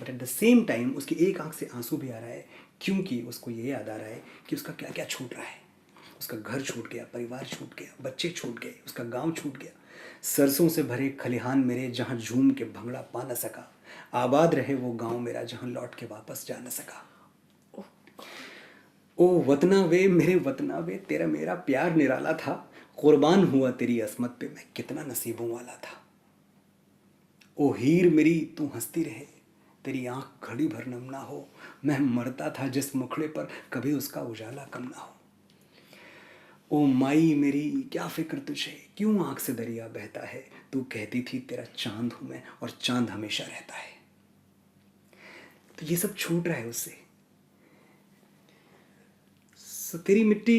S2: but at the same time उसकी एक आंख से आंसू भी आ रहा है, क्योंकि उसको ये याद आ रहा है कि उसका क्या क्या छूट रहा है। उसका घर छूट गया, परिवार छूट गया, बच्चे छूट गए, उसका गांव छूट गया, सरसों से भरे खलिहान मेरे जहां झूम के भंगड़ा पा न सका, आबाद रहे वो गांव मेरा जहां लौट के वापस जा न सका। ओ वतना वे मेरे वतना वे, तेरा मेरा प्यार निराला था, कुर्बान हुआ तेरी असमत पे मैं कितना नसीबों वाला था। ओ हीर मेरी तू हंसती रहे, तेरी आंख घड़ी भर नम ना हो, मैं मरता था जिस मुखड़े पर कभी उसका उजाला कम ना हो। ओ माई मेरी क्या फिक्र तुझे, क्यों आंख से दरिया बहता है, तू कहती थी तेरा चांद हूं मैं और चांद हमेशा रहता है। तो ये सब छूट रहा है उससे। तेरी मिट्टी,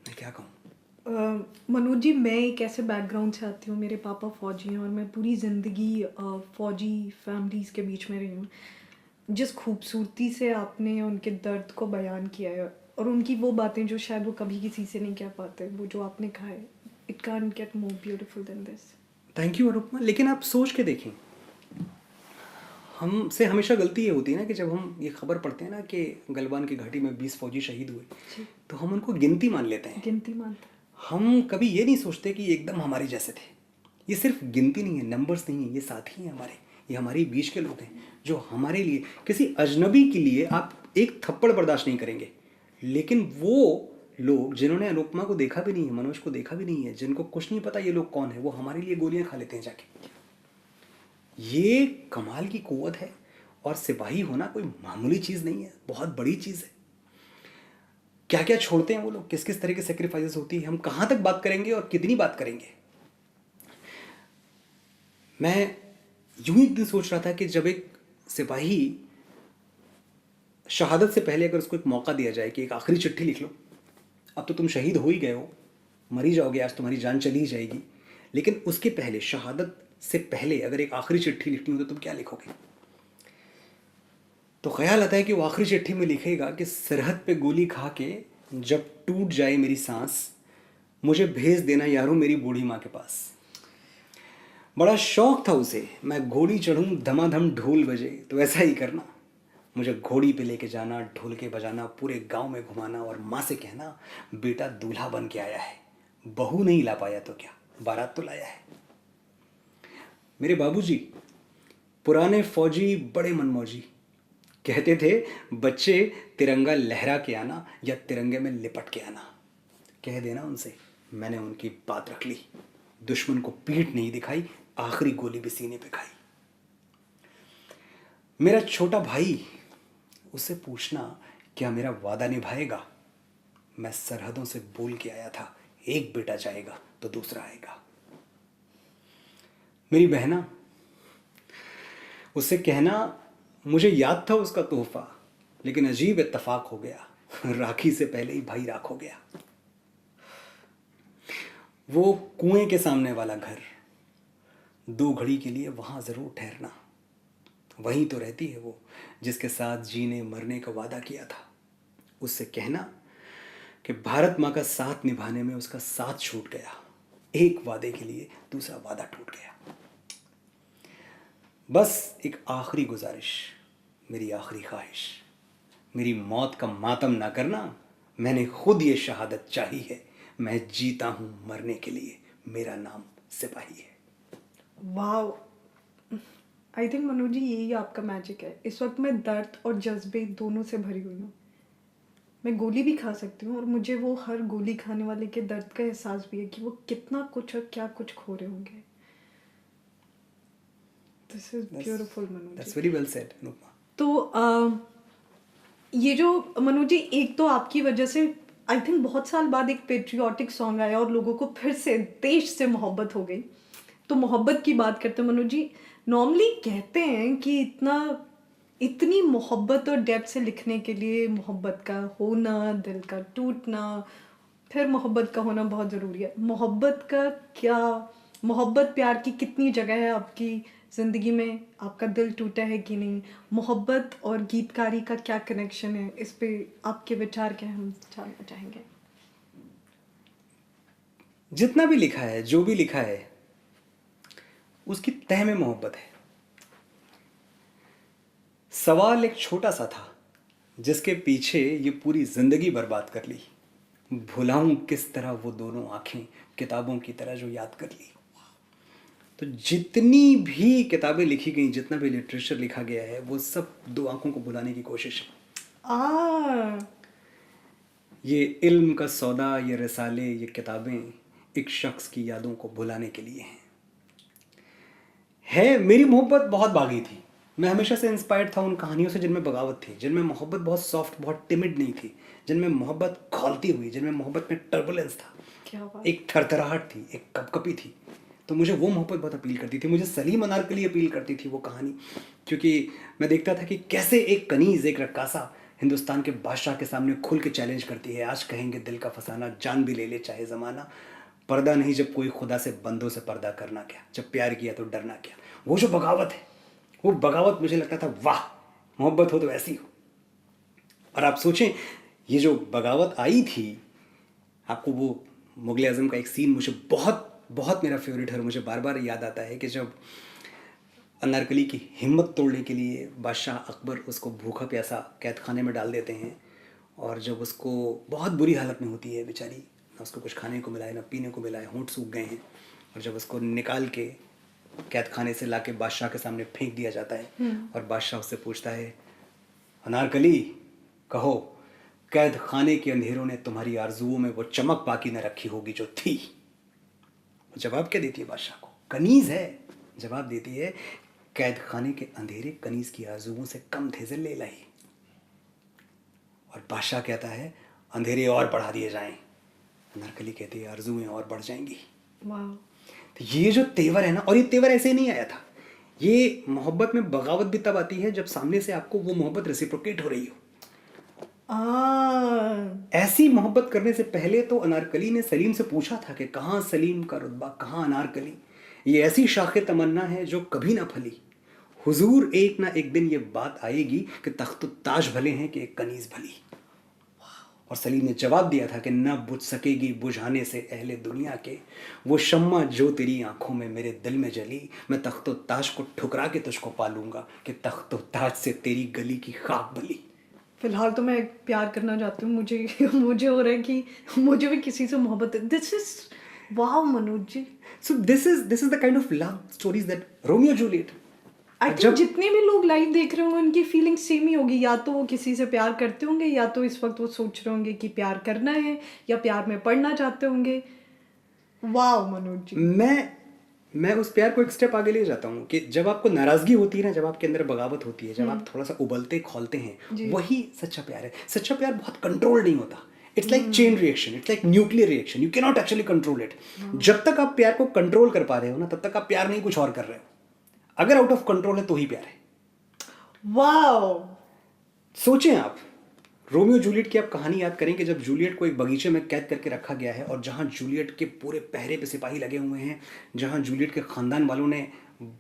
S2: मैं क्या कहूँ।
S1: मनोज जी, मैं एक ऐसे बैकग्राउंड से आती हूँ, मेरे पापा फौजी हैं और मैं पूरी ज़िंदगी फौजी फैमिलीज़ के बीच में रही हूँ। जिस खूबसूरती से आपने उनके दर्द को बयान किया है और उनकी वो बातें जो शायद वो कभी किसी से नहीं कह पाते, वो जो आपने कहा है, it can't get more beautiful then this.
S2: Thank you Anupama. लेकिन आप सोच के देखें, हमसे हमेशा गलती ये होती है ना कि जब हम ये खबर पढ़ते हैं ना कि गलवान की घाटी में 20 फौजी शहीद हुए,
S1: जी,
S2: तो हम उनको गिनती मान लेते हैं।
S1: गिनती मानता
S2: हम कभी ये नहीं सोचते कि ये एकदम हमारे जैसे थे। ये सिर्फ गिनती नहीं है, नंबर्स नहीं है, ये साथी हैं हमारे, ये हमारे बीच के लोग हैं जो हमारे लिए, किसी अजनबी के लिए आप एक थप्पड़ बर्दाश्त नहीं करेंगे। लेकिन वो लोग जिन्होंने अनुपमा को देखा भी नहीं है, मनोज को देखा भी नहीं है, जिनको कुछ नहीं पता ये लोग कौन है, वो हमारे लिए गोलियां खा लेते हैं जाके। ये कमाल की कुव्वत है। और सिपाही होना कोई मामूली चीज़ नहीं है, बहुत बड़ी चीज़ है। क्या क्या छोड़ते हैं वो लोग, किस किस तरह की सेक्रीफाइसेस होती है, हम कहाँ तक बात करेंगे और कितनी बात करेंगे। मैं यूं ही एक दिन सोच रहा था कि जब एक सिपाही शहादत से पहले अगर उसको एक मौका दिया जाए कि एक आखिरी चिट्ठी लिख लो, अब तो तुम शहीद हो ही गए हो, मर ही जाओगे, आज तुम्हारी जान चली ही जाएगी, लेकिन उसके पहले, शहादत से पहले अगर एक आखिरी चिट्ठी लिखनी हो तो तुम क्या लिखोगे? तो ख्याल आता है कि वो आखिरी चिट्ठी में लिखेगा कि सरहद पे गोली खा के जब टूट जाए मेरी सांस, मुझे भेज देना यारों मेरी बूढ़ी माँ के पास। बड़ा शौक था उसे, मैं घोड़ी चढ़ूं धमाधम ढोल बजे, तो ऐसा ही करना, मुझे घोड़ी पे लेके जाना, ढोल के बजाना, पूरे गांव में घुमाना और माँ से कहना बेटा दूल्हा बन के आया है, बहू नहीं ला पाया तो क्या, बारात तो लाया है। मेरे बाबूजी पुराने फौजी बड़े मनमौजी, कहते थे बच्चे तिरंगा लहरा के आना या तिरंगे में लिपट के आना। कह देना उनसे, मैंने उनकी बात रख ली, दुश्मन को पीठ नहीं दिखाई, आखिरी गोली भी सीने पे खाई। मेरा छोटा भाई, उससे पूछना क्या मेरा वादा निभाएगा, मैं सरहदों से बोल के आया था, एक बेटा जाएगा तो दूसरा आएगा। मेरी बहना, उससे कहना मुझे याद था उसका तोहफा, लेकिन अजीब इत्तेफाक हो गया, राखी से पहले ही भाई राख हो गया। वो कुएं के सामने वाला घर, 2 घड़ी के लिए वहां जरूर ठहरना, वहीं तो रहती है वो जिसके साथ जीने मरने का वादा किया था। उससे कहना कि भारत माँ का साथ निभाने में उसका साथ छूट गया, एक वादे के लिए दूसरा वादा टूट गया। बस एक आखिरी गुजारिश, मेरी आखिरी ख्वाहिश, मेरी मौत का मातम ना करना, मैंने खुद ये शहादत चाही है, मैं जीता हूं मरने के लिए, मेरा नाम सिपाही है।
S1: वाह, आई थिंक मनोज जी, यही आपका मैजिक है। इस वक्त मैं दर्द और जज्बे दोनों से भरी हुई हूँ। मैं गोली भी खा सकती हूँ और मुझे वो हर गोली खाने वाले के दर्द का एहसास भी है कि वो कितना कुछ और क्या कुछ खो रहे होंगे. This is beautiful Manoj ji.
S2: That's very well said Anupama.
S1: तो ये जो मनोज जी, एक तो आपकी वजह से आई थिंक बहुत साल बाद एक पेट्रियाटिक सॉन्ग आया और लोगों को फिर से देश से मोहब्बत हो गई. तो मोहब्बत की बात करते हैं मनोज जी. नॉर्मली कहते हैं कि इतनी मोहब्बत और डेप्थ से लिखने के लिए मोहब्बत का होना, दिल का टूटना, फिर मोहब्बत का होना बहुत ज़रूरी है. मोहब्बत प्यार की कितनी जगह है आपकी ज़िंदगी में? आपका दिल टूटा है कि नहीं? मोहब्बत और गीतकारी का क्या कनेक्शन है? इस पे आपके विचार क्या हम जानना चाहेंगे.
S2: जितना भी लिखा है, जो भी लिखा है, उसकी तह में मोहब्बत है. सवाल एक छोटा सा था जिसके पीछे ये पूरी जिंदगी बर्बाद कर ली. भुलाऊं किस तरह वो दोनों आंखें, किताबों की तरह जो याद कर ली. तो जितनी भी किताबें लिखी गई, जितना भी लिटरेचर लिखा गया है, वो सब दो आंखों को भुलाने की कोशिश है.
S1: आ
S2: ये इल्म का सौदा, ये रिसाले, ये किताबें एक शख्स की यादों को भुलाने के लिए हैं. मेरी मोहब्बत बहुत बागी थी. मैं हमेशा से इंस्पायर्ड था उन कहानियों से जिनमें बगावत थी, जिनमें मोहब्बत बहुत सॉफ्ट, बहुत टिमिड नहीं थी, जिनमें मोहब्बत खौलती हुई, जिनमें मोहब्बत में टर्बुलेंस था,
S1: क्या बात.
S2: एक थरथराहट थी, एक कपकपी थी. तो मुझे वो मोहब्बत बहुत अपील करती थी. मुझे सलीम अनारकली अपील करती थी वो कहानी, क्योंकि मैं देखता था कि कैसे एक कनीज़, एक रक्कासा हिंदुस्तान के बादशाह के सामने खुल के चैलेंज करती है. आज कहेंगे दिल का फसाना, जान भी ले ले चाहे ज़माना, पर्दा नहीं जब कोई खुदा से, बंदों से पर्दा करना क्या, जब प्यार किया तो डरना क्या. वो जो बगावत है, वो बगावत मुझे लगता था वाह, मोहब्बत हो तो ऐसी हो. और आप सोचें, ये जो बगावत आई थी, आपको वो मुगल आज़म का एक सीन मुझे बहुत बहुत मेरा फेवरेट है और मुझे बार बार याद आता है कि जब अनारकली की हिम्मत तोड़ने के लिए बादशाह अकबर उसको भूखा प्यासा कैद खाने में डाल देते हैं, और जब उसको बहुत बुरी हालत में होती है बेचारी, ना उसको कुछ खाने को मिला है, ना पीने को मिला है, होंठ सूख गए हैं, और जब उसको निकाल के कैद खाने से ला के बादशाह के सामने फेंक दिया जाता है, और बादशाह उससे पूछता है, अनारकली कहो, कैद खाने के अंधेरों ने तुम्हारी आरजुओं में वो चमक बाकी न रखी होगी जो थी. वो जवाब क्या देती है बादशाह को? कनीज है. जवाब देती है, कैद खाने के अंधेरे कनीज की आरजुओं से कम थे ज़िल्ले इलाही. और बादशाह कहता है, अंधेरे और बढ़ा दिए जाएं. अनारकली कहती है, आरजुएं और बढ़ जाएंगी.
S1: वाह.
S2: तो ये जो तेवर है ना, और ये तेवर ऐसे नहीं आया था. ये मोहब्बत में बगावत भी तब आती है जब सामने से आपको वो मोहब्बत रेसिप्रोकेट हो रही हो. ऐसी मोहब्बत करने से पहले तो अनारकली ने सलीम से पूछा था कि कहाँ सलीम का रुतबा, कहाँ अनारकली. ये ऐसी शाखे तमन्ना है जो कभी ना फली. हुजूर एक ना एक दिन ये बात आएगी कि तख्त ताज भले हैं कि एक कनीज भली. और सलीम ने जवाब दिया था कि न बुझ सकेगी बुझाने से अहले दुनिया के वो शम्मा जो तेरी आंखों में मेरे दिल में जली. मैं तख्तो ताज को ठुकरा के तुझको पालूंगा कि तख्तो ताज से तेरी गली की खाक भली.
S1: फिलहाल तो मैं प्यार करना चाहती हूँ. मुझे हो रहा है कि मुझे भी किसी से मोहब्बत है. This is wow Manoj ji.
S2: So this is the kind of love stories that Romeo Juliet.
S1: I think जितने भी लोग लाइव देख रहे होंगे उनकी फीलिंग सेम ही होगी. या तो वो किसी से प्यार करते होंगे, या तो इस वक्त वो सोच रहे होंगे कि प्यार करना है, या प्यार में पढ़ना चाहते होंगे. वाओ मनोज जी.
S2: मैं उस प्यार को एक स्टेप आगे ले जाता हूँ कि जब आपको नाराजगी होती है ना, जब आपके अंदर बगावत होती है, जब आप थोड़ा सा उबलते खोलते हैं, वही सच्चा प्यार है. सच्चा प्यार बहुत कंट्रोल नहीं होता. It's like chain reaction, it's like nuclear reaction. You can not actually control it. जब तक आप प्यार को कंट्रोल कर पा रहे हो ना, तब तक आप प्यार नहीं कुछ और कर रहे हो. अगर आउट ऑफ कंट्रोल है तो ही प्यार है.
S1: वाओ.
S2: सोचें आप, रोमियो जूलियट की आप कहानी याद करें कि जब जूलियट को एक बगीचे में कैद करके रखा गया है, और जहां जूलियट के पूरे पहरे पे सिपाही लगे हुए हैं, जहां जूलियट के खानदान वालों ने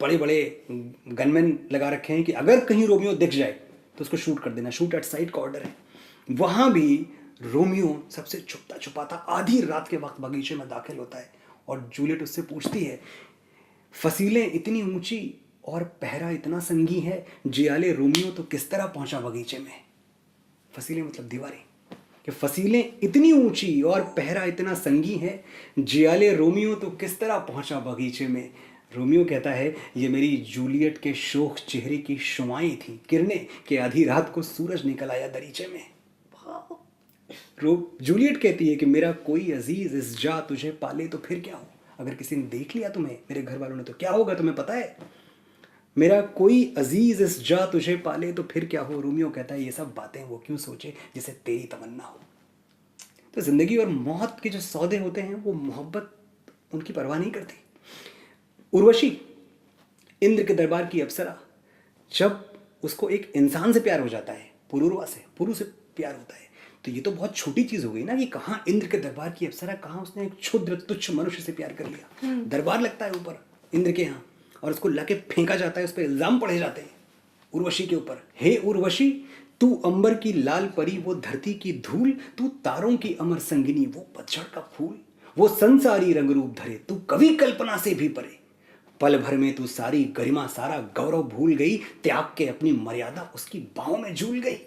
S2: बड़े बड़े गनमैन लगा रखे हैं कि अगर कहीं रोमियो दिख जाए तो उसको शूट कर देना, शूट एट साइट का ऑर्डर है. वहां भी रोमियो सबसे छुपता छुपाता आधी रात के वक्त बगीचे में दाखिल होता है, और जूलियट उससे पूछती है, फसीलें इतनी ऊंची और पहरा इतना संगी है, जियाले रोमियो तो किस तरह पहुंचा बगीचे में. फसीलें मतलब दीवारें. कि फसीलें इतनी ऊंची और पहरा इतना संगी है, जियाले रोमियो तो किस तरह पहुंचा बगीचे में. रोमियो कहता है, ये मेरी जूलियट के शोख चेहरे की शुआएं थी, किरणें, कि आधी रात को सूरज निकल आया दरीचे में. जूलियट कहती है कि मेरा कोई अजीज इस जा तुझे पाले तो फिर क्या हो, अगर किसी ने देख लिया तुम्हें, मेरे घर वालों ने, तो क्या होगा तुम्हें पता है? मेरा कोई अजीज इस जा तुझे पाले तो फिर क्या हो। रोमियो कहता है ये सब बातें वो क्यों सोचे जिसे तेरी तमन्ना हो। तो जिंदगी और मौत के जो सौदे होते हैं वो मोहब्बत उनकी परवाह नहीं करती। उर्वशी, इंद्र के दरबार की अप्सरा, जब उसको एक इंसान से प्यार हो जाता है, पुरुरवा से, पुरु से प्यार होता है, तो ये तो बहुत छोटी चीज हो गई ना कि कहाँ इंद्र के दरबार की अप्सरा, कहाँ उसने एक क्षुद्र तुच्छ मनुष्य से प्यार कर लिया। दरबार लगता है ऊपर इंद्र के यहाँ और उसको लाके फेंका जाता है, उस पर इल्जाम पड़े जाते हैं उर्वशी के ऊपर। हे उर्वशी, तू अंबर की लाल परी, वो धरती की धूल, तू तारों की अमर संगिनी, वो पतझड़ का फूल, वो संसारी रंग रूप धरे, तू कभी कल्पना से भी परे। पल भर में तू सारी गरिमा सारा गौरव भूल गई, त्याग के अपनी मर्यादा उसकी बाहों में झूल गई।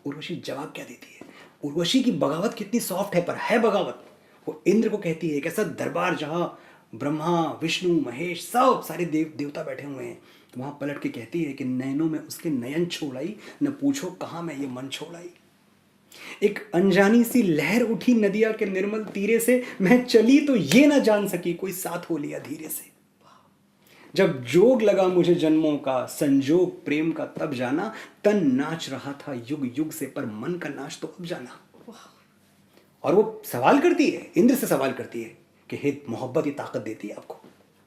S2: उर्वशी जवाब क्या देती है? उर्वशी की बगावत कितनी सॉफ्ट है, पर है बगावत। वो इंद्र को कहती है, कैसा दरबार जहां ब्रह्मा विष्णु महेश सब सारे देवता बैठे हुए हैं, तो वहां पलट के कहती है कि नैनों में उसके नयन छोड़ाई, न पूछो कहाँ मैं ये मन छोड़ाई। एक अनजानी सी लहर उठी नदिया के निर्मल तीरे से, मैं चली तो ये ना जान सकी कोई साथ हो लिया धीरे से। जब जोग लगा मुझे जन्मों का, संजोग प्रेम का तब जाना, तन नाच रहा था युग युग से, पर मन का नाच तो अब जाना। और वो सवाल करती है, इंद्र से सवाल करती है कि हे मोहब्बत, ये ताकत देती है आपको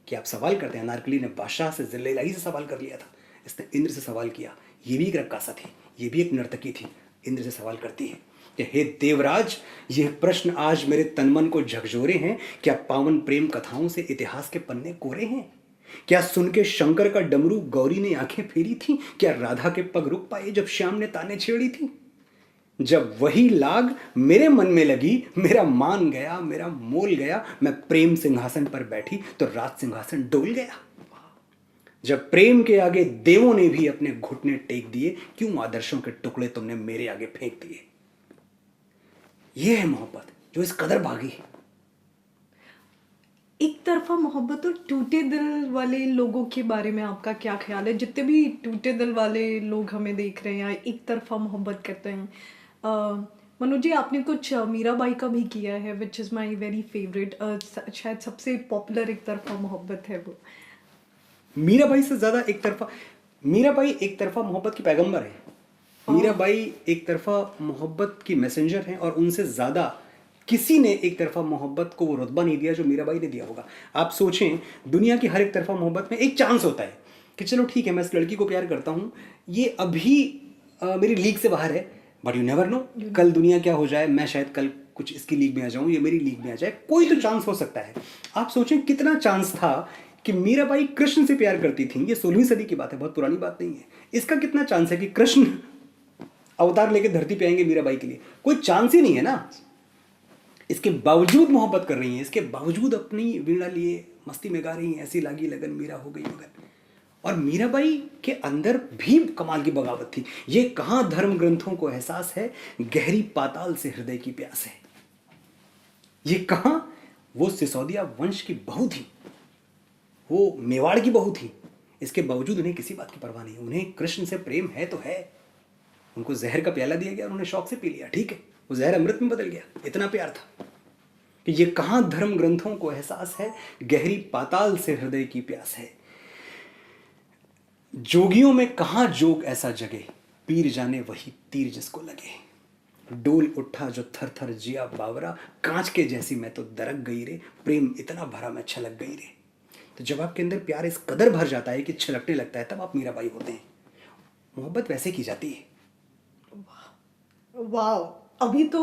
S2: कि आप सवाल करते हैं। अनारकली ने बादशाह से, जिल्लेलाही से सवाल कर लिया था, इसने इंद्र से सवाल किया। ये भी एक रक्कासा थी, ये भी एक नर्तकी थी। इंद्र से सवाल करती है कि हे देवराज, यह प्रश्न आज मेरे तन मन को झकझोरे हैं, क्या पावन प्रेम कथाओं से इतिहास के पन्ने कोरे हैं? क्या सुन के शंकर का डमरू गौरी ने आंखें फेरी थी? क्या राधा के पग रुक पाए जब श्याम ने ताने छेड़ी थी? जब वही लाग मेरे मन में लगी, मेरा मान गया, मेरा मोल गया, मैं प्रेम सिंहासन पर बैठी तो राज सिंहासन डोल गया। जब प्रेम के आगे देवों ने भी अपने घुटने टेक दिए, क्यों आदर्शों के टुकड़े तुमने मेरे आगे फेंक दिए। यह है मोहब्बत जो इस कदर भागी है।
S1: एक तरफा मोहब्बत और टूटे दिल वाले लोगों के बारे में आपका क्या ख्याल है? जितने भी टूटे दिल वाले लोग हमें देख रहे हैं या एक तरफा मोहब्बत करते हैं, मनोज जी आपने कुछ मीराबाई का भी किया है, which is my very favourite, शायद सबसे पॉपुलर एक तरफा मोहब्बत है वो।
S2: मीराबाई से ज्यादा एक तरफा, मीराबाई एक तरफा मोहब्बत की पैगंबर है। मीराबाई एक तरफा मोहब्बत की मैसेंजर हैं, और उनसे ज्यादा किसी ने एक तरफा मोहब्बत को वो रुतबा नहीं दिया जो मीराबाई ने दिया होगा। आप सोचें, दुनिया की हर एक तरफा मोहब्बत में एक चांस होता है कि चलो ठीक है, मैं इस लड़की को प्यार करता हूँ, ये अभी मेरी लीग से बाहर है, बट यू नेवर नो, कल दुनिया क्या हो जाए, मैं शायद कल कुछ इसकी लीग में आ जाऊँ, ये मेरी लीग में आ जाए, कोई तो चांस हो सकता है। आप सोचें कितना चांस था कि मीराबाई कृष्ण से प्यार करती थी। ये 16वीं सदी की बात है, बहुत पुरानी बात नहीं है। इसका कितना चांस है कि कृष्ण अवतार लेके धरती पे आएंगे मीराबाई के लिए? कोई चांस ही नहीं है ना। इसके बावजूद मोहब्बत कर रही हैं, इसके बावजूद अपनी वीणा लिए मस्ती में गा रही हैं, ऐसी लागी लगन मीरा हो गई मगन। और मीराबाई के अंदर भी कमाल की बगावत थी। ये कहाँ धर्म ग्रंथों को एहसास है, गहरी पाताल से हृदय की प्यास है। ये कहाँ वो सिसोदिया वंश की बहू थी, वो मेवाड़ की बहू थी, इसके बावजूद उन्हें किसी बात की परवाह नहीं। उन्हें कृष्ण से प्रेम है तो है। उनको जहर का प्याला दिया गया, उन्होंने शौक से पी लिया, ठीक है, वो जहर अमृत में बदल गया, इतना प्यार था। कि ये कहाँ धर्म ग्रंथों को एहसास है, गहरी पाताल से हृदय की प्यास है। जोगियों में कहाँ जोग ऐसा जगे, पीर जाने वही तीर जिसको लगे। डोल उठा जो थर थर जिया बावरा, कांच के जैसी मैं तो दरक गई रे, प्रेम इतना भरा मैं छलक गई रे। तो जब आपके अंदर प्यार इस कदर भर जाता है कि छलकने लगता है, तब आप मीराबाई होते हैं। मोहब्बत वैसे की जाती है।
S1: वाह, अभी तो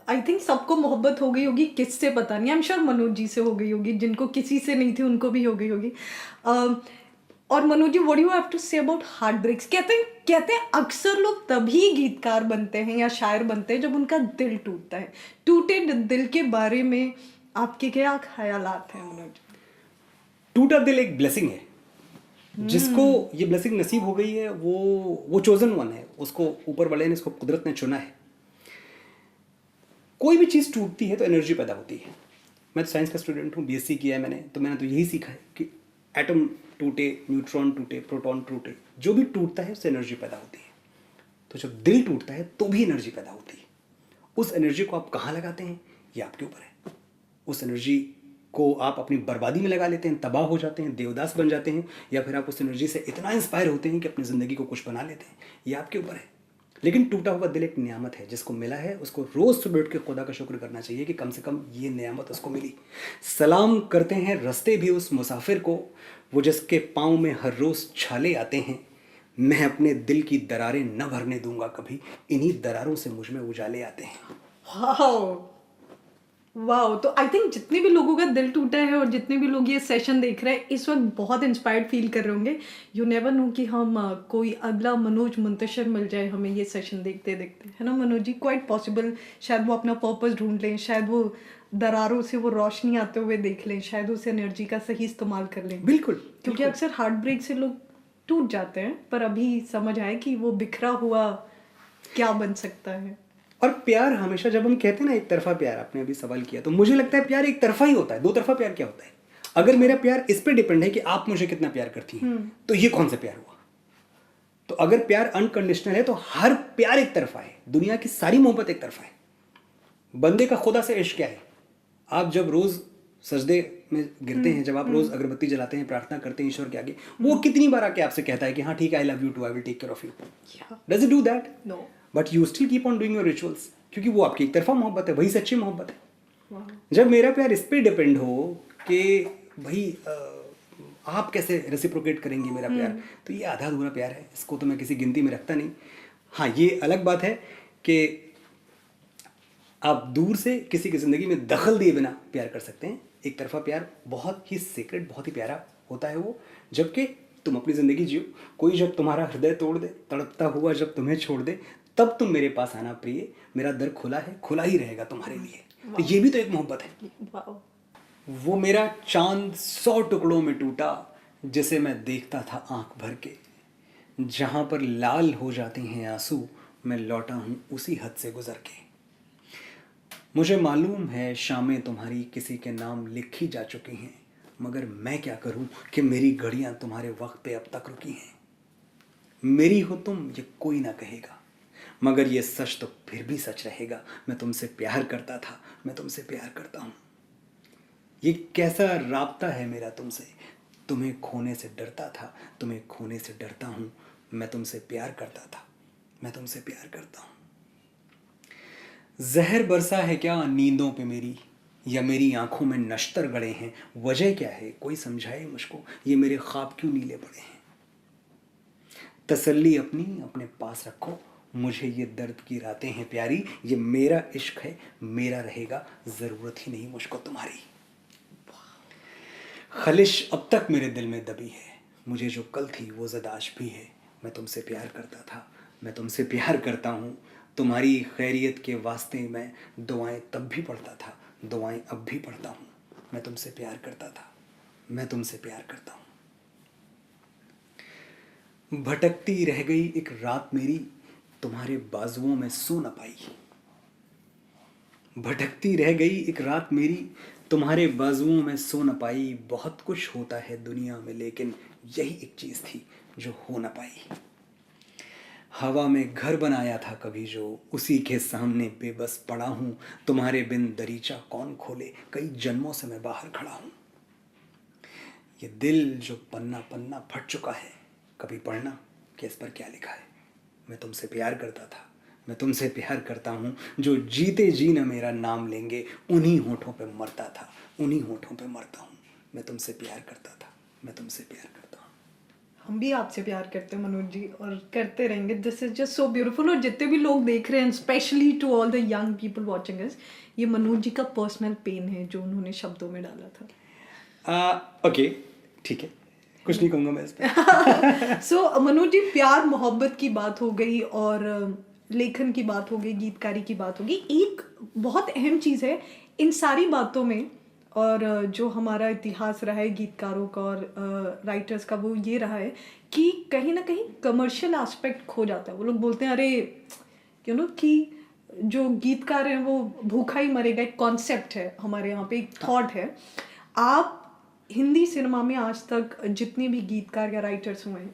S1: आई थिंक सबको मोहब्बत हो गई होगी, किससे पता नहीं, I am sure Manoj ji से हो गई होगी, जिनको किसी से नहीं थी उनको भी हो गई होगी। और Manoj ji, what do you have to say about heart breaks? कहते हैं अक्सर लोग तभी गीतकार बनते हैं या शायर बनते हैं जब उनका दिल टूटता है। टूटे दिल के बारे में आपके क्या ख्यालात हैं मनोज?
S2: टूटा दिल एक ब्लेसिंग है। जिसको ये ब्लेसिंग नसीब हो गई है वो चोजन वन है, उसको ऊपर वाले ने, इसको कुदरत ने चुना है। कोई भी चीज़ टूटती है तो एनर्जी पैदा होती है। मैं तो साइंस का स्टूडेंट हूँ, बीएससी किया है मैंने तो यही सीखा है कि एटम टूटे, न्यूट्रॉन टूटे, प्रोटॉन टूटे, जो भी टूटता है उससे एनर्जी पैदा होती है। तो जब दिल टूटता है तो भी एनर्जी पैदा होती है। उस एनर्जी को आप कहाँ लगाते हैं ये आपके ऊपर है। उस एनर्जी को आप अपनी बर्बादी में लगा लेते हैं, तबाह हो जाते हैं, देवदास बन जाते हैं, या फिर आप उस एनर्जी से इतना इंस्पायर होते हैं कि अपनी ज़िंदगी को कुछ बना लेते हैं, ये आपके ऊपर है। लेकिन टूटा हुआ दिल एक नियामत है, जिसको मिला है उसको रोज़ सुबह उठ के खुदा का शुक्र करना चाहिए कि कम से कम ये नियामत उसको मिली। सलाम करते हैं रास्ते भी उस मुसाफिर को, वो जिसके पाँव में हर रोज़ छाले आते हैं। मैं अपने दिल की दरारें न भरने दूंगा कभी, इन्हीं दरारों से मुझ में उजाले आते हैं।
S1: वाओ वाओ, तो आई थिंक जितने भी लोगों का दिल टूटा है और जितने भी लोग ये सेशन देख रहे हैं इस वक्त बहुत इंस्पायर्ड फील कर रहे होंगे। यू नेवर नो कि हम कोई अगला मनोज मुंतशिर मिल जाए हमें ये सेशन देखते देखते, है ना मनोज जी? क्वाइट पॉसिबल, शायद वो अपना पर्पस ढूंढ लें, शायद वो दरारों से वो रोशनी आते हुए देख लें, शायद उस एनर्जी का सही इस्तेमाल कर लें।
S2: बिल्कुल,
S1: क्योंकि अक्सर हार्ट ब्रेक से लोग टूट जाते हैं, पर अभी समझ आए कि वो बिखरा हुआ क्या बन सकता है।
S2: और प्यार हमेशा, जब हम कहते हैं ना एक तरफा प्यार, आपने अभी सवाल किया, तो मुझे लगता है प्यार एक तरफा ही होता है। दो तरफा प्यार क्या होता है? अगर मेरा प्यार इस पे डिपेंड है कि आप मुझे कितना प्यार करती हैं, तो ये कौन सा प्यार हुआ? तो अगर प्यार अनकंडीशनल है तो हर प्यार एक तरफा है, दुनिया की सारी मोहब्बत एक तरफा है। बंदे का खुदा से इश्क क्या है? आप जब रोज सजदे में गिरते हैं, जब आप रोज अगरबत्ती जलाते हैं, प्रार्थना करते हैं ईश्वर के आगे, वो कितनी बार आके आपसे कहता है कि हाँ ठीक है, I love you too, I will take care of you? Does it do that?
S1: No.
S2: But you still keep on doing your rituals, क्योंकि वो आपकी एक तरफा मोहब्बत है, वही सच्ची मोहब्बत है।
S1: वाह।
S2: जब मेरा प्यार इस पे डिपेंड हो कि भाई आप कैसे रेसिप्रोकेट करेंगे मेरा प्यार, तो ये आधा अधूरा प्यार है, इसको तो मैं किसी गिनती में रखता नहीं। हाँ, ये अलग बात है कि आप दूर से किसी की ज़िंदगी में दखल दिए बिना प्यार कर सकते हैं। एक तरफा प्यार बहुत ही सीक्रेट, बहुत ही प्यारा होता है वो, जबकि तुम अपनी ज़िंदगी जियो, कोई जब तुम्हारा हृदय तोड़ दे, तड़पता हुआ जब तुम्हें छोड़ दे, तब तुम मेरे पास आना प्रिय, मेरा दर खुला है, खुला ही रहेगा तुम्हारे लिए। तो ये भी तो एक मोहब्बत है।
S1: वाओ।
S2: वो मेरा चांद 100 टुकड़ों में टूटा, जिसे मैं देखता था आंख भर के, जहाँ पर लाल हो जाते हैं आंसू, मैं लौटा हूँ उसी हद से गुजर के। मुझे मालूम है शामें तुम्हारी किसी के नाम लिखी जा चुकी हैं, मगर मैं क्या करूँ कि मेरी घड़ियाँ तुम्हारे वक्त पे अब तक रुकी हैं। मेरी हो तुम ये कोई ना कहेगा, मगर ये सच तो फिर भी सच रहेगा। मैं तुमसे प्यार करता था, मैं तुमसे प्यार करता हूँ। ये कैसा राब्ता है मेरा तुमसे, तुम्हें खोने से डरता था, तुम्हें खोने से डरता हूँ। मैं तुमसे प्यार करता था, मैं तुमसे प्यार करता हूँ। जहर बरसा है क्या नींदों पे मेरी, या मेरी आंखों में नश्तर गड़े हैं? वजह क्या है कोई समझाए मुझको, ये मेरे ख्वाब क्यों नीले पड़े हैं? तसल्ली अपनी अपने पास रखो, मुझे ये दर्द की रातें हैं प्यारी, ये मेरा इश्क है, मेरा रहेगा, ज़रूरत ही नहीं मुझको तुम्हारी। खलिश अब तक मेरे दिल में दबी है, मुझे जो कल थी वो ज़द आज भी है। मैं तुमसे प्यार करता था, मैं तुमसे प्यार करता हूँ। तुम्हारी खैरियत के वास्ते मैं दुआएं तब भी पढ़ता था, दुआएं अब भी पढ़ता हूँ। मैं तुमसे प्यार करता था, मैं तुमसे प्यार करता हूँ। भटकती रह गई एक रात मेरी, तुम्हारे बाजुओं में सो न पाई। भटकती रह गई एक रात मेरी, तुम्हारे बाजुओं में सो न पाई। बहुत कुछ होता है दुनिया में, लेकिन यही एक चीज़ थी जो हो न पाई। हवा में घर बनाया था कभी जो, उसी के सामने बेबस पड़ा हूँ। तुम्हारे बिन दरीचा कौन खोले, कई जन्मों से मैं बाहर खड़ा हूँ। ये दिल जो पन्ना पन्ना फट चुका है, कभी पढ़ना कि इस पर क्या लिखा है। मैं तुमसे प्यार करता था, मैं तुमसे प्यार करता हूँ। जो जीते जी न मेरा नाम लेंगे, उन्हीं होठों पे मरता था, उन्हीं होठों पे मरता हूँ। मैं तुमसे प्यार करता था, मैं तुमसे प्यार करता हूँ।
S1: हम भी आपसे प्यार करते हैं मनोज जी, और करते रहेंगे। This is just so beautiful. और जितने भी लोग देख रहे हैं, specially to all the young people watching us, ये मनोज जी का पर्सनल पेन है जो उन्होंने शब्दों में डाला था।
S2: ओके, ठीक है, कुछ नहीं कहूँगा मैं इस पर।
S1: सो मनोज जी, प्यार मोहब्बत की बात हो गई और लेखन की बात हो गई, गीतकारी की बात हो गई। एक बहुत अहम चीज़ है इन सारी बातों में, और जो हमारा इतिहास रहा है गीतकारों का और राइटर्स का, वो ये रहा है कि कहीं ना कहीं कमर्शियल एस्पेक्ट खो जाता है। वो लोग बोलते हैं अरे यू नो कि जो गीतकार हैं वो भूखा ही मरेगा, एक कॉन्सेप्ट है हमारे यहाँ पे, एक थॉट है। आप हिंदी सिनेमा में आज तक जितने भी गीतकार या राइटर्स हुए हैं,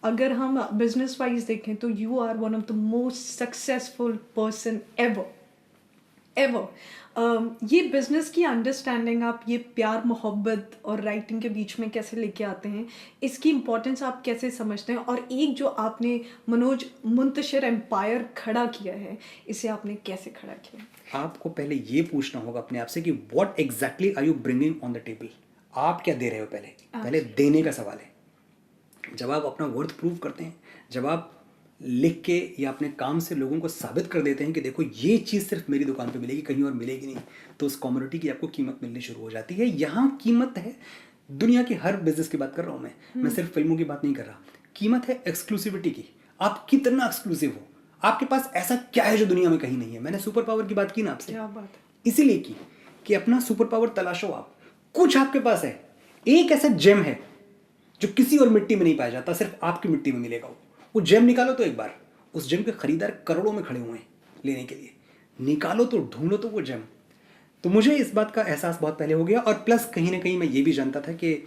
S1: अगर हम बिजनेस वाइज देखें तो you are one of the most successful person ever, ever. ये बिजनेस की अंडरस्टैंडिंग आप ये प्यार मोहब्बत और राइटिंग के बीच में कैसे लेके आते हैं, इसकी इम्पोर्टेंस आप कैसे समझते हैं, और एक जो आपने मनोज मुंतशिर एम्पायर खड़ा किया है, इसे आपने कैसे खड़ा किया?
S2: आपको पहले ये पूछना होगा अपने आप से कि what exactly are you bringing on the table. आप क्या दे रहे हो? पहले देने का सवाल है। जब आप अपना वर्थ प्रूव करते हैं, जब आप लिख के या अपने काम से लोगों को साबित कर देते हैं कि देखो ये चीज़ सिर्फ मेरी दुकान पे मिलेगी, कहीं और मिलेगी नहीं, तो उस कम्युनिटी की आपको कीमत मिलनी शुरू हो जाती है। यहाँ कीमत है, दुनिया की हर बिजनेस की बात कर रहा हूँ मैं सिर्फ फिल्मों की बात नहीं कर रहा। कीमत है एक्सक्लूसिविटी की। आप कितना एक्सक्लूसिव हो, आपके पास ऐसा क्या है जो दुनिया में कहीं नहीं है। मैंने सुपर पावर की बात की ना आपसे,
S1: क्या बात है।
S2: इसीलिए की कि अपना सुपर पावर तलाशो। आप कुछ आपके पास है, एक ऐसा जेम है जो किसी और मिट्टी में नहीं पाया जाता, सिर्फ आपकी मिट्टी में मिलेगा। वो जेम निकालो तो एक बार, उस जेम के खरीदार करोड़ों में खड़े हुए हैं लेने के लिए। निकालो तो, ढूंढो तो वो जेम। तो मुझे इस बात का एहसास बहुत पहले हो गया, और प्लस कहीं ना कहीं मैं ये भी जानता था कि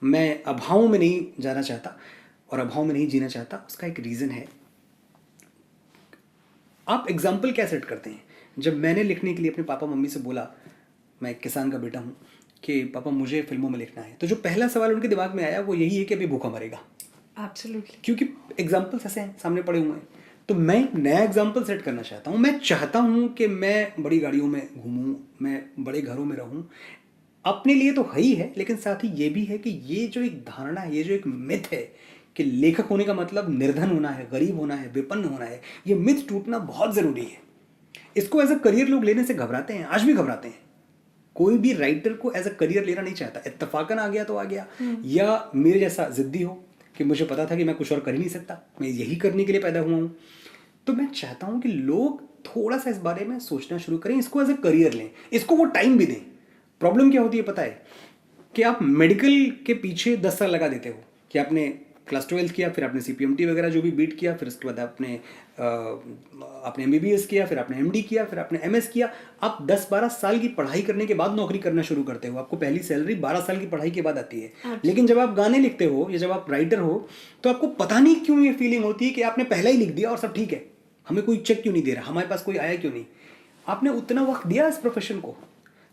S2: मैं अभावों में नहीं जाना चाहता और अभाव में नहीं जीना चाहता। उसका एक रीज़न है। आप एग्जाम्पल क्या सेट करते हैं? जब मैंने लिखने के लिए अपने पापा मम्मी से बोला, मैं एक किसान का बेटा हूँ, कि पापा मुझे फिल्मों में लिखना है, तो जो पहला सवाल उनके दिमाग में आया वो यही है कि अभी भूखा मरेगा।
S1: एब्सोल्युटली।
S2: क्योंकि एग्जाम्पल्स ऐसे हैं, सामने पड़े हुए हैं। तो मैं एक नया एग्जाम्पल सेट करना चाहता हूँ। मैं चाहता हूँ कि मैं बड़ी गाड़ियों में घूमूं, मैं बड़े घरों में रहूं। अपने लिए तो है ही है, लेकिन साथ ही ये भी है कि ये जो एक धारणा है, ये जो एक मिथ है कि लेखक होने का मतलब निर्धन होना है, गरीब होना है, विपन्न होना है, ये मिथ टूटना बहुत ज़रूरी है। इसको एज अ करियर लोग लेने से घबराते हैं, आज भी घबराते हैं। कोई भी राइटर को एज अ करियर लेना नहीं चाहता। इत्तफाकन आ गया तो आ गया, या मेरे जैसा जिद्दी हो कि मुझे पता था कि मैं कुछ और कर ही नहीं सकता, मैं यही करने के लिए पैदा हुआ हूँ। तो मैं चाहता हूँ कि लोग थोड़ा सा इस बारे में सोचना शुरू करें, इसको एज अ करियर लें, इसको वो टाइम भी दें। प्रॉब्लम क्या होती है पता है? कि आप मेडिकल के पीछे 10 साल लगा देते हो कि आपने क्लास 12 किया, फिर आपने CPMT वगैरह जो भी बीट किया, फिर उसके बाद आपने MBBS किया, फिर आपने MD किया, फिर आपने MS किया। आप 10-12 साल की पढ़ाई करने के बाद नौकरी करना शुरू करते हो। आपको पहली सैलरी 12 साल की पढ़ाई के बाद आती है। लेकिन जब आप गाने लिखते हो या जब आप राइटर हो, तो आपको पता नहीं क्यों ये फीलिंग होती है कि आपने पहले ही लिख दिया और सब ठीक है, हमें कोई चेक क्यों नहीं दे रहा, हमारे पास कोई आया क्यों नहीं। आपने उतना वक्त दिया इस प्रोफेशन को।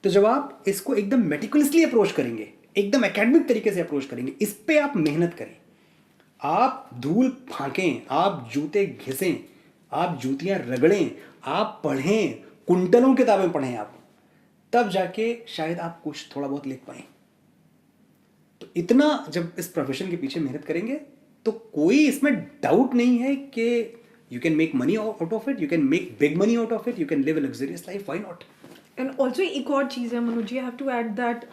S2: तो जब आप इसको एकदम मेटिकुलसली अप्रोच करेंगे, एकदम एकेडमिक तरीके से अप्रोच करेंगे, इस पे आप मेहनत करें, आप धूल फांकें, आप जूते घिसें, आप जूतियां रगड़ें, आप पढ़ें, कुंटलों किताबें पढ़ें आप, तब जाके शायद आप कुछ थोड़ा बहुत लिख पाएं। तो इतना जब इस प्रोफेशन के पीछे मेहनत करेंगे तो कोई इसमें डाउट नहीं है कि you can make money out of it, you can make big money out of it, you can live a luxurious life, why not.
S1: And also एक और चीज़ है Manoj ji, I have to add that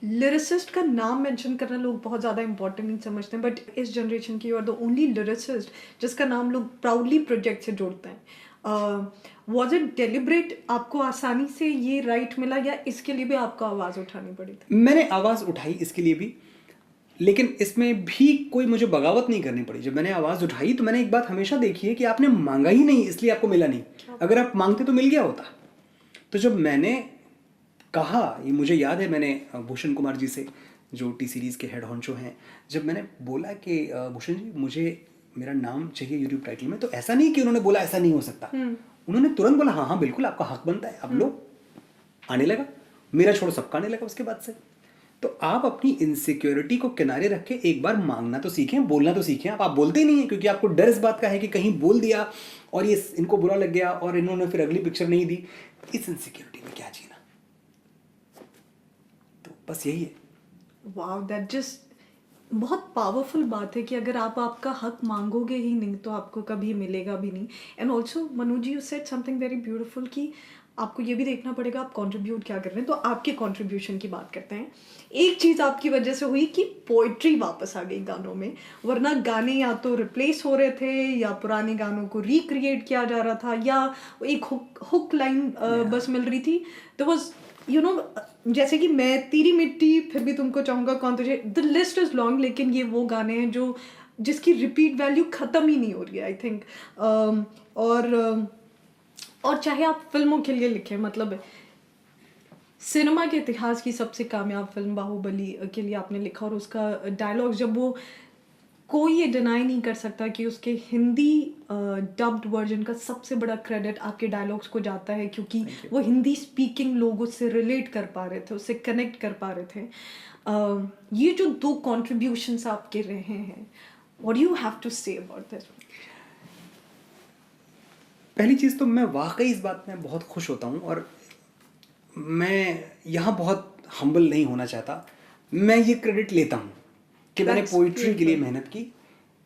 S1: lyricist का नाम mention करना लोग बहुत ज़्यादा इंपॉर्टेंट नहीं समझते हैं, बट इस जनरेशन की you are the only lyricist जिसका नाम लोग प्राउडली प्रोजेक्ट से जोड़ते हैं। Was it deliberate? आपको आसानी से ये राइट मिला या इसके लिए भी आपको आवाज़ उठानी पड़ी थी?
S2: मैंने आवाज़ उठाई इसके लिए भी, लेकिन इसमें भी कोई मुझे बगावत नहीं करनी पड़ी। जब मैंने आवाज़ उठाई तो मैंने एक बात हमेशा देखी है कि आपने मांगा ही नहीं, इसलिए आपको मिला नहीं। अगर आप मांगते तो मिल गया होता। तो जब मैंने कहा, ये मुझे याद है, मैंने भूषण कुमार जी से, जो T सीरीज़ के हेड हॉन्चो हैं, जब मैंने बोला कि भूषण जी मुझे मेरा नाम चाहिए यूट्यूब टाइटल में, तो ऐसा नहीं कि उन्होंने बोला ऐसा नहीं हो सकता, उन्होंने तुरंत बोला हाँ हाँ बिल्कुल आपका हक बनता है, अब लो। आने लगा, मेरा छोड़ सबका आने लगा उसके बाद से। तो आप अपनी इनसिक्योरिटी को किनारे रख के एक बार मांगना तो सीखें, बोलना तो सीखें। आप बोलते ही नहीं है क्योंकि आपको डर इस बात का है कि कहीं बोल दिया और ये इनको बुरा लग गया और इन्होंने फिर अगली पिक्चर नहीं दी। इस इनसिक्योरिटी में क्या जीना। तो बस यही है।
S1: वाओ, दैट जस्ट बहुत पावरफुल बात है कि अगर आप आपका हक मांगोगे ही नहीं तो आपको कभी मिलेगा भी नहीं। And also Manoj you said something very beautiful कि आपको ये भी देखना पड़ेगा आप कंट्रीब्यूट क्या कर रहे हैं। तो आपके कंट्रीब्यूशन की बात करते हैं। एक चीज़ आपकी वजह से हुई कि पोइट्री वापस आ गई गानों में, वरना गाने या तो रिप्लेस हो रहे थे या पुराने गानों को रिक्रिएट किया जा रहा था या एक हुक लाइन बस मिल रही थी। तो वॉज यू नो, जैसे कि मैं तेरी मिट्टी, फिर भी तुमको चाहूँगा, कौन तुझे, द लिस्ट इज़ लॉन्ग, लेकिन ये वो गाने हैं जो जिसकी रिपीट वैल्यू ख़त्म ही नहीं हो रही है आई थिंक। और चाहे आप फिल्मों के लिए लिखें, मतलब सिनेमा के इतिहास की सबसे कामयाब फिल्म बाहुबली के लिए आपने लिखा और उसका डायलॉग जब वो कोई ये डिनाई नहीं कर सकता कि उसके हिंदी डब्ड वर्जन का सबसे बड़ा क्रेडिट आपके डायलॉग्स को जाता है, क्योंकि वो हिंदी स्पीकिंग लोग उससे रिलेट कर पा रहे थे, उससे कनेक्ट कर पा रहे थे। ये जो 2 कॉन्ट्रीब्यूशंस आपके रहे हैं, what do you have to say about this?
S2: पहली चीज़ तो मैं वाकई इस बात में बहुत खुश होता हूँ, और मैं यहाँ बहुत हम्बल नहीं होना चाहता। मैं ये क्रेडिट लेता हूँ कि मैंने
S1: That's
S2: पोइट्री के लिए
S1: beautiful.
S2: मेहनत की।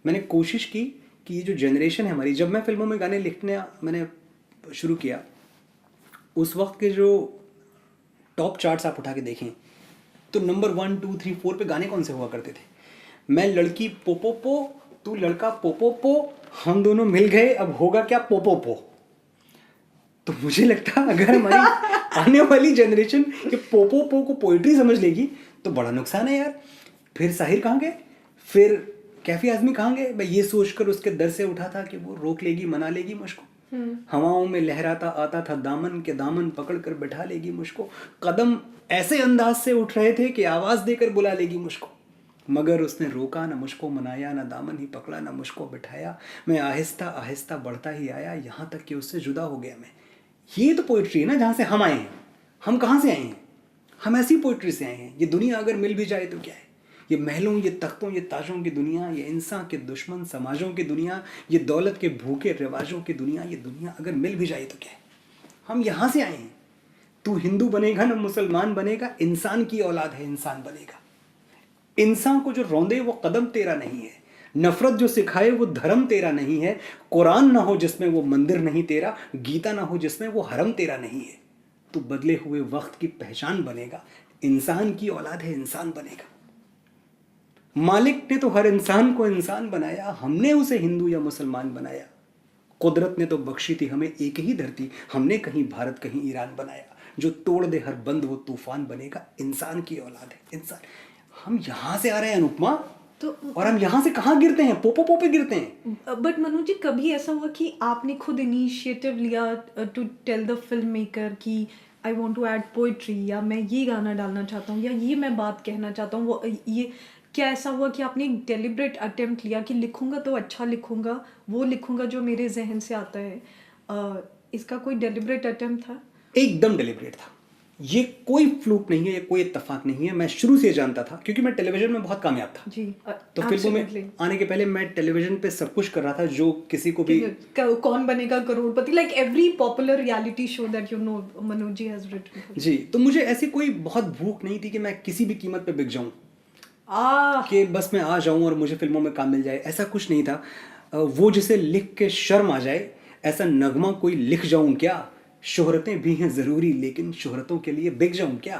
S2: मैंने कोशिश की कि ये जो जनरेशन है हमारी, जब मैं फिल्मों में गाने लिखने मैंने शुरू किया, उस वक्त के जो टॉप चार्ट्स आप उठा के देखें तो नंबर 1 2 3 4 पे गाने कौन से हुआ करते थे? मैं लड़की पोपो पो, तू लड़का पोपो पो, हम दोनों मिल गए, अब होगा क्या पोपो पो। तो मुझे लगता है अगर हमारी आने वाली जनरेशन ये पोपो पो को पोइट्री समझ लेगी तो बड़ा नुकसान है यार। फिर साहिर कहाँ गए, फिर कैफी आजमी कहाँ गए? मैं ये सोचकर उसके दर से उठा था कि वो रोक लेगी, मना लेगी मुझको। हवाओं में लहराता आता था दामन के, दामन पकड़ कर बैठा लेगी मुझको। कदम ऐसे अंदाज से उठ रहे थे कि आवाज देकर बुला लेगी मुझको, मगर उसने रोका ना मुझको मनाया, ना दामन ही पकड़ा ना मुझको बिठाया। मैं आहिस्ता आहिस्ता बढ़ता ही आया, यहाँ तक कि उससे जुदा हो गया मैं। ये तो पोइट्री है ना जहाँ से हम आए हैं। हम कहाँ से आए हैं? हम ऐसी पोइट्री से आए हैं। ये दुनिया अगर मिल भी जाए तो क्या है? ये महलों, ये तख्तों, ये ताजों की दुनिया, ये इंसान के दुश्मन समाजों की दुनिया, ये दौलत के भूखे रिवाजों की दुनिया, ये दुनिया अगर मिल भी जाए तो क्या है? हम यहाँ से आए हैं। तू हिंदू बनेगा ना मुसलमान बनेगा, इंसान की औलाद है, इंसान बनेगा। इंसान को जो रौंदे वो कदम तेरा नहीं है, नफरत जो सिखाए वो धर्म तेरा नहीं है। कुरान ना हो जिसमें वो मंदिर नहीं तेरा, गीता ना हो जिसमें वो हरम तेरा नहीं है। तू बदले हुए वक्त की पहचान बनेगा, इंसान की औलाद है, इंसान बनेगा। मालिक ने तो हर इंसान को इंसान बनाया, हमने उसे हिंदू या मुसलमान बनाया। कुदरत ने तो बख्शी थी हमें एक ही धरती, हमने कहीं भारत कहीं ईरान बनाया। जो तोड़ दे हर बंद वो तूफान बनेगा, इंसान की औलाद है इंसान। हम यहाँ से आ रहे हैं अनुपमा,
S1: तो
S2: और हम यहाँ से कहाँ गिरते हैं? पोपो पोपे गिरते हैं।
S1: बट मनोज जी, कभी ऐसा हुआ कि आपने खुद इनिशिएटिव लिया to tell the film maker कि I want to add poetry, या मैं ये गाना डालना चाहता हूँ, या ये मैं बात कहना चाहता हूँ, वो ये क्या ऐसा हुआ कि आपने एक डेलिब्रेट अटेम्प्ट लिया कि लिखूंगा तो अच्छा लिखूंगा, वो लिखूंगा जो मेरे जहन से आता है? इसका कोई डेलिब्रेट अटेम्प्ट था?
S2: एकदम डेलिब्रेट था। ये कोई फ्लूक नहीं है, ये कोई इत्तेफाक नहीं है। मैं शुरू से जानता था क्योंकि मैं टेलीविजन में बहुत कामयाब था।
S1: जी,
S2: तो फिल्मों में
S1: absolutely.
S2: आने के पहले मैं टेलीविजन पे सब कुछ कर रहा था जो किसी को भी।
S1: Kaun Banega Crorepati, like every popular reality show that you know Manoj ji has written.
S2: जी, तो मुझे ऐसी कोई बहुत भूख नहीं थी कि मैं किसी भी कीमत पे बिक जाऊं, कि बस मैं आ जाऊं और मुझे फिल्मों में काम मिल जाए। ऐसा कुछ नहीं था। वो जिसे लिख के शर्म आ जाए ऐसा नगमा कोई लिख जाऊं क्या? शोहरतें भी हैं ज़रूरी, लेकिन शोहरतों के लिए बिक जाऊं क्या?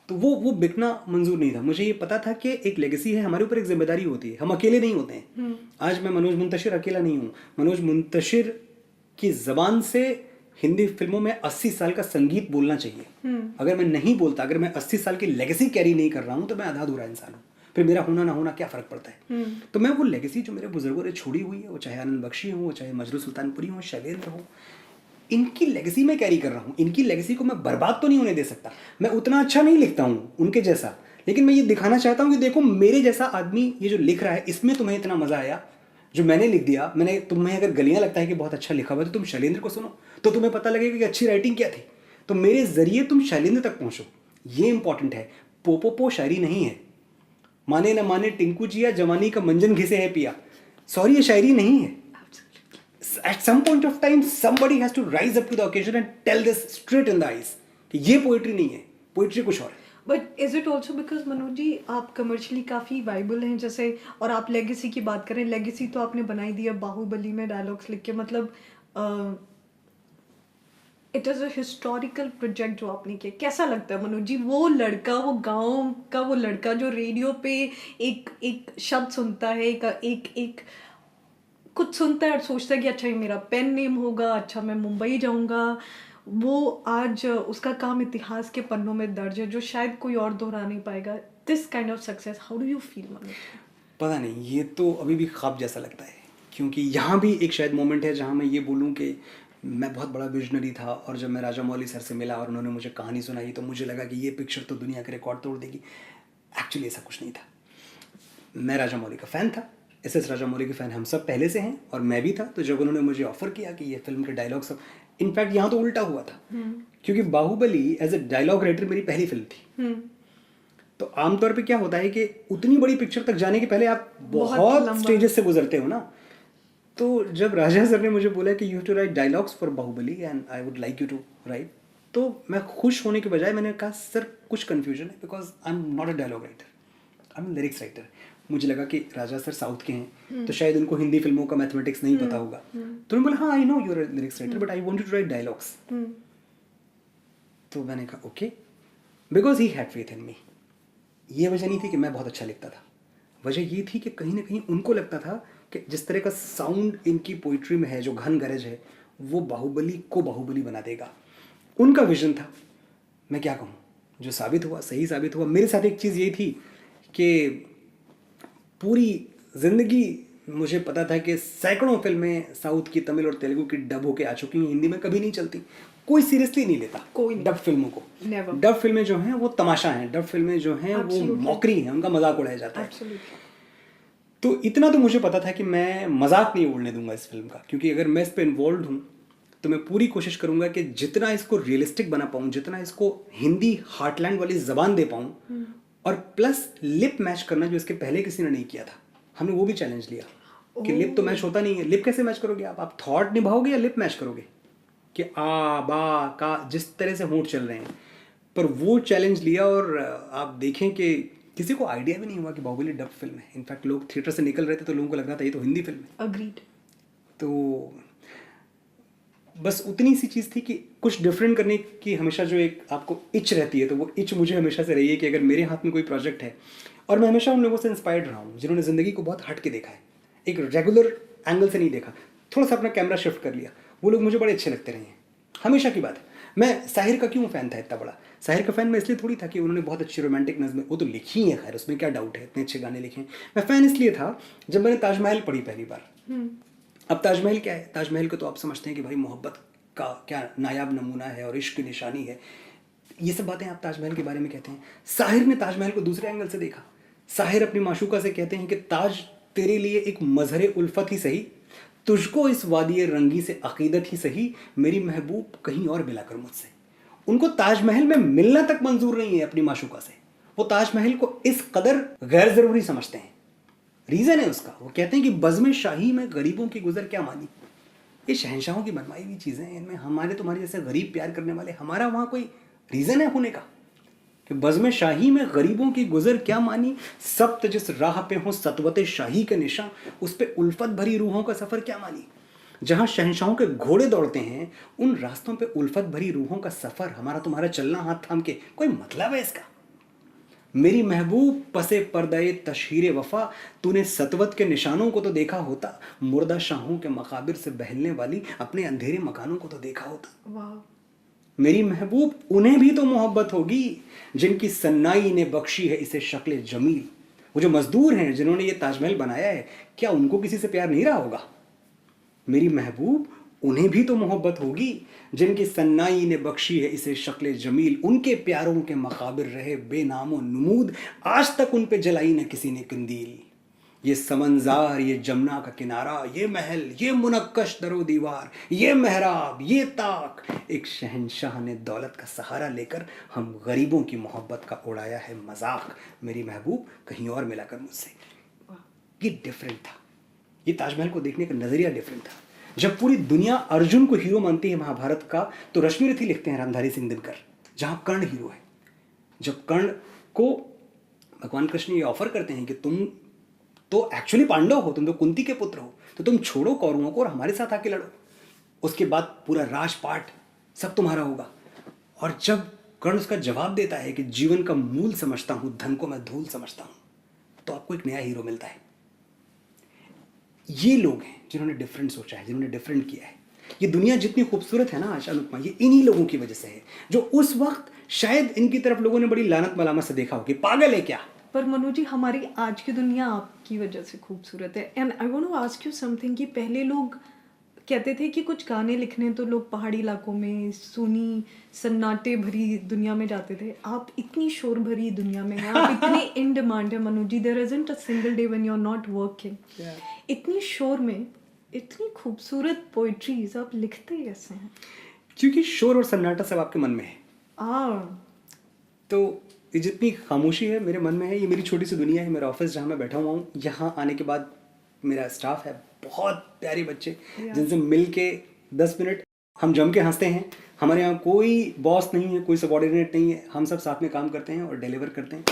S2: तो वो बिकना मंजूर नहीं था। मुझे ये पता था कि एक लेगेसी है, हमारे ऊपर एक जिम्मेदारी होती है, हम अकेले नहीं होते हैं। आज मैं मनोज मुंतशिर अकेला नहीं हूँ। मनोज मुंतशिर की ज़बान से हिंदी फिल्मों में 80 साल का संगीत बोलना चाहिए। अगर मैं नहीं बोलता, अगर मैं 80 साल की लेगेसी कैरी नहीं कर रहा हूँ तो मैं आधा अधूरा इंसान हूँ। फिर मेरा होना ना होना क्या फ़र्क पड़ता है? तो मैं वो लेगेसी जो मेरे बुजुर्गों ने छोड़ी हुई है, वो चाहे आनंद बख्शी हो, चाहे मजरू सुल्तानपुरी हो, शैलेंद्र हो, इनकी लेगेसी में कैरी कर रहा हूँ। इनकी लेगेसी को मैं बर्बाद तो नहीं होने दे सकता। मैं उतना अच्छा नहीं लिखता हूँ उनके जैसा, लेकिन मैं ये दिखाना चाहता हूँ कि देखो मेरे जैसा आदमी ये जो लिख रहा है, इसमें तुम्हें इतना मज़ा आया जो मैंने लिख दिया। तुम्हें अगर गलियाँ लगता है कि बहुत अच्छा लिखा हुआ है तो तुम शैलेंद्र को सुनो, तो तुम्हें पता लगेगा कि अच्छी राइटिंग क्या थी। तो मेरे ज़रिए तुम शैलेंद्र तक पहुँचो, ये इंपॉर्टेंट है। पोपो शायरी नहीं है। माने न माने टिंकू जिया, जवानी का मंजन घिसे है पिया, सॉरी ये शायरी नहीं है। At some point of time somebody has to rise up to the occasion and tell this straight in the eyes कि ये पोइट्री नहीं है, पोइट्री कुछ और है।
S1: But is it also because Manoj ji आप कमर्शियली काफ़ी वाइबल हैं, जैसे, और आप लेगेसी की बात करें, लेगेसी तो आपने बनाई दी है बाहुबली में डायलॉग्स लिख के, मतलब it is a historical project जो आपने किया। कैसा लगता है मनोज जी, वो लड़का, वो गांव का वो लड़का जो रेडियो पे एक एक शब्द सुनता है, एक कुछ सुनता है और सोचता है कि अच्छा ये मेरा पेन नेम होगा, अच्छा मैं मुंबई जाऊंगा, वो आज उसका काम इतिहास के पन्नों में दर्ज है जो शायद कोई और दोहरा नहीं पाएगा। This kind of success, how do you feel Manoj?
S2: पता नहीं, ये तो अभी भी ख्वाब जैसा लगता है, क्योंकि यहाँ भी एक शायद मोमेंट है जहाँ मैं ये बोलूँ कि मैं बहुत बड़ा विजनरी था, और जब मैं राजा मौली सर से मिला और उन्होंने मुझे कहानी सुनाई तो मुझे लगा कि ये पिक्चर तो दुनिया के रिकॉर्ड तोड़ देगी। एक्चुअली ऐसा कुछ नहीं था। मैं राजा मौली का फ़ैन था, एस राजा मौली के फ़ैन हम सब पहले से हैं और मैं भी था। तो जब उन्होंने मुझे ऑफ़र किया कि ये फिल्म के डायलॉग सब, इनफैक्ट यहाँ तो उल्टा हुआ था क्योंकि Baahubali as a dialogue writer मेरी पहली फिल्म थी। तो आमतौर पे क्या होता है कि उतनी बड़ी पिक्चर तक जाने के पहले आप बहुत स्टेजेस से गुजरते हो ना। तो जब राजा सर ने मुझे बोला कि you have to write dialogues for Baahubali and I would like you to write, तो मैं खुश होने के बजाय मैंने कहा सर कुछ कन्फ्यूजन है because I am not a dialogue writer, I am lyrics writer. मुझे लगा कि राजा सर साउथ के हैं तो शायद उनको हिंदी फिल्मों का मैथमेटिक्स नहीं पता होगा। तो उन्होंने बोला हाँ I know you are a lyrics writer but I want you to write dialogues. तो मैंने कहा okay, because he had faith in me. ये वजह नहीं थी कि मैं बहुत अच्छा लिखता था, वजह ये थी कि कहीं ना कहीं उनको लगता था कि जिस तरह का साउंड इनकी पोइट्री में है, जो घन गरज है, वो बाहुबली को बाहुबली बना देगा। उनका विजन था। मैं क्या कहूँ, जो साबित हुआ सही साबित हुआ। मेरे साथ एक चीज़ ये थी कि पूरी ज़िंदगी मुझे पता था कि सैकड़ों फिल्में साउथ की, तमिल और तेलुगु की डब होके आ चुकी हैं, हिंदी में कभी नहीं चलती। कोई सीरियसली नहीं लेता डब फिल्मों को। डब फिल्में जो हैं वो तमाशा हैं, डब फिल्में जो हैं वो मौकरी हैं, उनका मजाक उड़ाया जाता है। तो इतना तो मुझे पता था कि मैं मजाक नहीं उड़ने दूंगा इस फिल्म का, क्योंकि अगर मैं इस पर इन्वॉल्व हूँ तो मैं पूरी कोशिश करूंगा कि जितना इसको रियलिस्टिक बना पाऊँ, जितना इसको हिंदी हार्टलैंड वाली जबान दे पाऊँ, और प्लस लिप मैच करना जो इसके पहले किसी ने नहीं किया था। हमने वो भी चैलेंज लिया कि लिप तो मैच होता नहीं है, लिप कैसे मैच करोगे आप थॉट निभाओगे या लिप मैच करोगे कि आ बा का जिस तरह से होंठ चल रहे हैं। पर वो चैलेंज लिया और आप देखें कि किसी को आइडिया भी नहीं हुआ कि बाहुबली डब फिल्म है। इनफैक्ट लोग थिएटर से निकल रहे थे तो लोगों को लग रहा था ये तो हिंदी फिल्म है।
S1: अग्रीड।
S2: तो बस उतनी सी चीज़ थी कि कुछ डिफरेंट करने की हमेशा जो एक आपको इच रहती है, तो वो इच मुझे हमेशा से रही है कि अगर मेरे हाथ में कोई प्रोजेक्ट है, और मैं हमेशा उन लोगों से इंस्पायर्ड रहा हूँ जिन्होंने ज़िंदगी को बहुत हट के देखा है, एक रेगुलर एंगल से नहीं देखा, थोड़ा सा अपना कैमरा शिफ्ट कर लिया, वो लोग मुझे बड़े अच्छे लगते रहे हैं। हमेशा की बात है। मैं साहिर का क्यों फ़ैन था इतना बड़ा? साहिर का फ़ैन मैं इसलिए थोड़ी था कि उन्होंने बहुत अच्छी रोमांटिक नज़में, वो तो लिखी हैं, खैर उसमें क्या डाउट है, इतने अच्छे गाने लिखे हैं। मैं फ़ैन इसलिए था जब मैंने ताजमहल पढ़ी पहली बार। अब ताजमहल क्या है? ताजमहल को तो आप समझते हैं कि भाई मोहब्बत का क्या नायाब नमूना है और इश्क की निशानी है। ये सब बातें आप ताजमहल के बारे में कहते हैं। साहिर ने ताजमहल को दूसरे एंगल से देखा। साहिर अपनी माशूका से कहते हैं कि ताज तेरे लिए एक मजहर उल्फत ही सही, तुझको इस वादी रंगी से अकीदत ही सही, मेरी महबूब कहीं और मिला कर मुझसे। उनको ताजमहल में मिलना तक मंजूर नहीं है अपनी माशूका से। वो ताजमहल को इस कदर गैर ज़रूरी समझते हैं। रीज़न है उसका, वो कहते हैं कि बज़्म शाही में गरीबों की गुजर क्या मानी। ये शहंशाहों की बनवाई हुई चीज़ें हैं, इनमें हमारे तुम्हारे जैसे गरीब प्यार करने वाले, हमारा वहाँ कोई रीज़न है होने का कि बज़्म शाही में गरीबों की गुजर क्या मानी, सब्त जिस राह पे हो सतवते शाही के निशान, उस पे उल्फत भरी रूहों का सफ़र क्या मानी। जहाँ शहंशाहों के घोड़े दौड़ते हैं, उन रास्तों पे उल्फत भरी रूहों का सफ़र, हमारा तुम्हारा चलना हाथ थाम के, कोई मतलब है इसका? मेरी महबूब पसे पर्दाए तशहीर वफा, तूने सतवत के निशानों को तो देखा होता, मुर्दा शाहों के मकाबिर से बहलने वाली अपने अंधेरे मकानों को तो देखा होता।
S1: वाह।
S2: मेरी महबूब उन्हें भी तो मोहब्बत होगी जिनकी सन्नाई ने बख्शी है इसे शक्ल जमील। वो जो मजदूर हैं जिन्होंने ये ताजमहल बनाया है, क्या उनको किसी से प्यार नहीं रहा होगा? मेरी महबूब उन्हें भी तो मोहब्बत होगी जिनकी सन्नाई ने बख्शी है इसे शक्ल जमील। उनके प्यारों के मकाबिर रहे बेनामो नमूद, आज तक उन पे जलाई न किसी ने कंदील। ये समंजार, ये जमुना का किनारा, ये महल, ये मुनक्कश दरो दीवार, ये मेहराब, ये ताक, एक शहंशाह ने दौलत का सहारा लेकर हम गरीबों की मोहब्बत का उड़ाया है मजाक। मेरी महबूब कहीं और मिलाकर मुझसे। ये डिफरेंट था। ये ताजमहल को देखने का नज़रिया डिफरेंट था। जब पूरी दुनिया अर्जुन को हीरो मानती है महाभारत का, तो रश्मि रथी लिखते हैं रामधारी सिंह दिनकर, जहाँ कर्ण हीरो है। जब कर्ण को भगवान कृष्ण ये ऑफर करते हैं कि तुम तो एक्चुअली पांडव हो, तुम तो कुंती के पुत्र हो, तो तुम छोड़ो कौरवों को और हमारे साथ आके लड़ो, उसके बाद पूरा राजपाट सब तुम्हारा होगा। और जब कर्ण उसका जवाब देता है कि जीवन का मूल समझता हूँ, धन को मैं धूल समझता हूँ, तो आपको एक नया हीरो मिलता है। ये लोग हैं जिन्होंने डिफरेंट सोचा है, जिन्होंने डिफरेंट किया है। ये दुनिया जितनी खूबसूरत है ना आज अनुपमा, ये इन्हीं लोगों की वजह से है, जो उस वक्त शायद इनकी तरफ लोगों ने बड़ी लानत मलामत से देखा हो कि पागल है क्या।
S1: पर मनु जी, हमारी आज की दुनिया आपकी वजह से खूबसूरत है। And I want to ask you something कि पहले लोग कहते थे कि कुछ गाने लिखने तो लोग पहाड़ी इलाकों में सुनी सन्नाटे भरी दुनिया में जाते थे, आप इतनी शोर भरी दुनिया में हैं, आप इतने इन डिमांड है Manoj ji, there isn't a single day when you are not working. इतनी शोर में इतनी खूबसूरत पोइट्रीज आप लिखते कैसे हैं?
S2: क्योंकि शोर और सन्नाटा सब आपके मन में है।
S1: आ
S2: तो ये जितनी खामोशी है मेरे मन में है, ये मेरी छोटी सी दुनिया है, मेरा ऑफिस जहाँ मैं बैठा हुआ हूँ। यहाँ आने के बाद मेरा स्टाफ है, बहुत प्यारे बच्चे जिनसे मिल के 10 मिनट हम जम के हंसते हैं। हमारे यहाँ कोई बॉस नहीं है, कोई सबॉर्डिनेट नहीं है, हम सब साथ में काम करते हैं और डिलीवर करते हैं।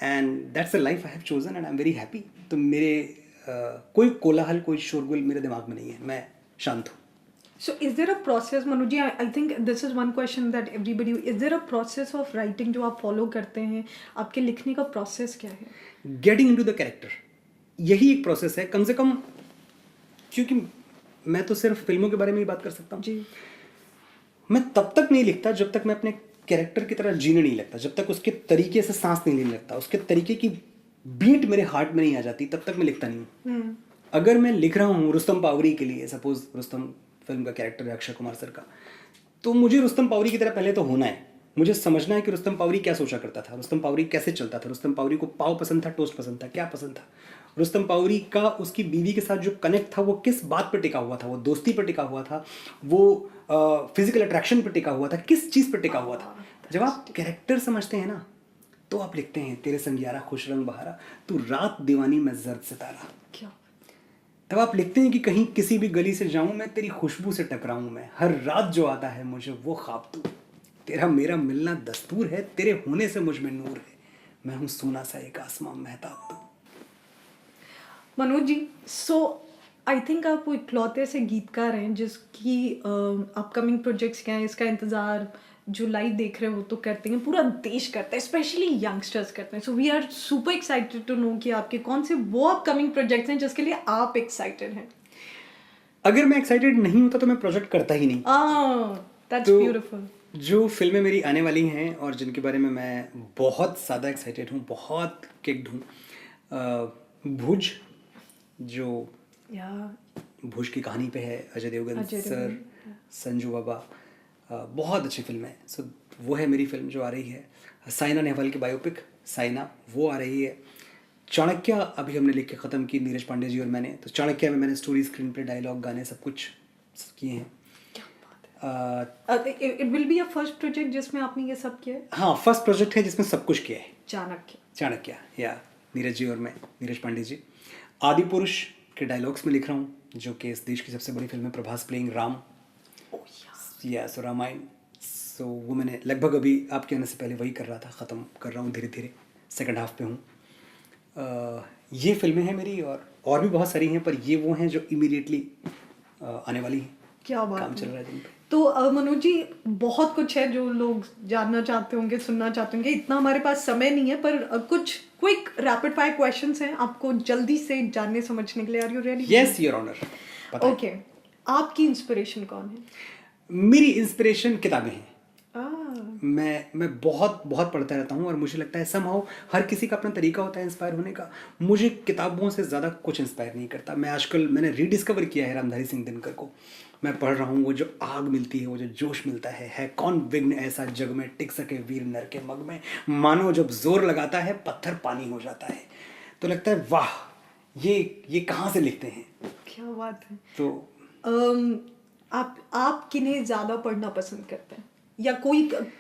S2: And that's the life I have chosen and I am very happy. तो मेरे कोई कोलाहल, कोई शोरगुल मेरे दिमाग में नहीं है, मैं शांत हूँ।
S1: So is there a process, Manoj ji? I think this is one question that everybody. Is there a process of writing जो आप follow करते हैं? आपके लिखने का process क्या है?
S2: गेटिंग इनटू द कैरेक्टर, यही एक प्रोसेस है कम से कम। क्योंकि मैं तो सिर्फ फिल्मों के बारे में ही बात कर सकता हूँ।
S1: जी।
S2: मैं तब तक नहीं लिखता जब तक मैं अपने कैरेक्टर की तरह जीने नहीं लगता, जब तक उसके तरीके से सांस नहीं लेने लगता, उसके तरीके की बीट मेरे हार्ट में नहीं आ जाती, तब तक मैं लिखता नहीं हूँ। अगर मैं लिख रहा हूँ रुस्तम पावरी के लिए, सपोज रुस्तम फिल्म का कैरेक्टर है अक्षय कुमार सर का, तो मुझे रुस्तम पावरी की तरह पहले तो होना है। मुझे समझना है कि रुस्तम पावरी क्या सोचा करता था, रुस्तम पावरी कैसे चलता था, रुस्तम पावरी को पाव पसंद था, टोस्ट पसंद था, क्या पसंद था, रुस्तम पावरी का उसकी बीवी के साथ जो कनेक्ट था वो किस बात पर टिका हुआ था, वो दोस्ती पर टिका हुआ था, वो फिजिकल अट्रैक्शन पर टिका हुआ था, किस चीज़ पर टिका हुआ था। जब आप कैरेक्टर समझते हैं ना तो आप लिखते हैं तेरे संग यारा खुश रंग बहारा, तू रात दीवानी मैं जर्द सितारा।
S1: क्या?
S2: तब आप लिखते हैं कि कहीं किसी भी गली से जाऊं मैं, तेरी खुशबू से टकराऊं मैं, हर रात जो आता है मुझे वो ख्वाब तू, तेरा मेरा मिलना दस्तूर है, तेरे होने से मुझ में नूर है, मैं हूं सोना सा एक आसमां महताब तू।
S1: मनोज जी, सो आई थिंक आप वो इकलौते से गीतकार हैं जिसकी अपकमिंग प्रोजेक्ट्स क्या हैं, इसका इंतज़ार जो लाइव देख रहे हो वो तो करते हैं, पूरा देश करता है, स्पेशली यंगस्टर्स करते हैं। So we are super excited to know कि आपके कौन से वो अपकमिंग प्रोजेक्ट्स हैं जिसके लिए आप एक्साइटेड हैं।
S2: अगर मैं एक्साइटेड नहीं होता तो मैं प्रोजेक्ट करता ही नहीं।
S1: That's beautiful.
S2: जो फिल्में मेरी आने वाली हैं और जिनके बारे में मैं बहुत ज़्यादा एक्साइटेड हूँ, बहुत किक्ड हूँ, भुज, जो
S1: या
S2: भुज की कहानी पे है, अजय देवगन सर, संजू बाबा, बहुत अच्छी फिल्म है। सो वो है मेरी फिल्म जो आ रही है। साइना नेहवाल की बायोपिक साइना वो आ रही है। चाणक्य अभी हमने लिख के ख़त्म की, नीरज पांडे जी और मैंने। तो चाणक्य में मैंने स्टोरी, स्क्रीन प्ले, डायलॉग, गाने सब कुछ किए हैं।
S1: It will be a first project जिसमें आपने ये सब किया है?
S2: हाँ, फर्स्ट प्रोजेक्ट है जिसमें सब कुछ किया है।
S1: चाणक्य
S2: या नीरज जी और मैं, नीरज पांडे जी। आदि पुरुष के डायलॉग्स में लिख रहा हूँ, जो कि इस देश की सबसे बड़ी फिल्म है, प्रभास प्लेइंग राम। या सो रामायण। सो वो मैंने लगभग अभी आपके आने से पहले वही कर रहा था, ख़त्म कर रहा हूँ धीरे धीरे, सेकंड हाफ पे हूँ। ये फिल्में हैं मेरी, और भी बहुत सारी हैं, पर ये वो हैं जो इमीडिएटली आने वाली हैं।
S1: क्या बात
S2: काम चल रहा है जिन पे।
S1: तो मनोज जी, बहुत कुछ है जो लोग जानना चाहते होंगे, सुनना चाहते होंगे, इतना हमारे पास समय नहीं है, पर कुछ क्विक रैपिड फायर क्वेश्चंस हैं आपको जल्दी से जानने समझने के लिए। Are you ready?
S2: Yes your honour.
S1: Okay, आपकी इंस्पिरेशन कौन है?
S2: मेरी इंस्पिरेशन किताबें हैं। मैं बहुत बहुत पढ़ता रहता हूँ और मुझे लगता है समहाउ हर किसी का अपना तरीका होता है इंस्पायर होने का। मुझे किताबों से ज़्यादा कुछ इंस्पायर नहीं करता। मैंने रीडिस्कवर किया है रामधारी सिंह दिनकर को। मैं पढ़ रहा हूँ, वो जो आग मिलती है, वो जो जोश मिलता है कौन विघ्न ऐसा जग में, टिक सके वीर नर के मग में, मानो जब जोर लगाता है पत्थर पानी हो जाता है। तो लगता है वाह, ये कहाँ से लिखते हैं।
S1: क्या बात है।
S2: तो
S1: आप किन्हें ज़्यादा पढ़ना पसंद करते हैं, या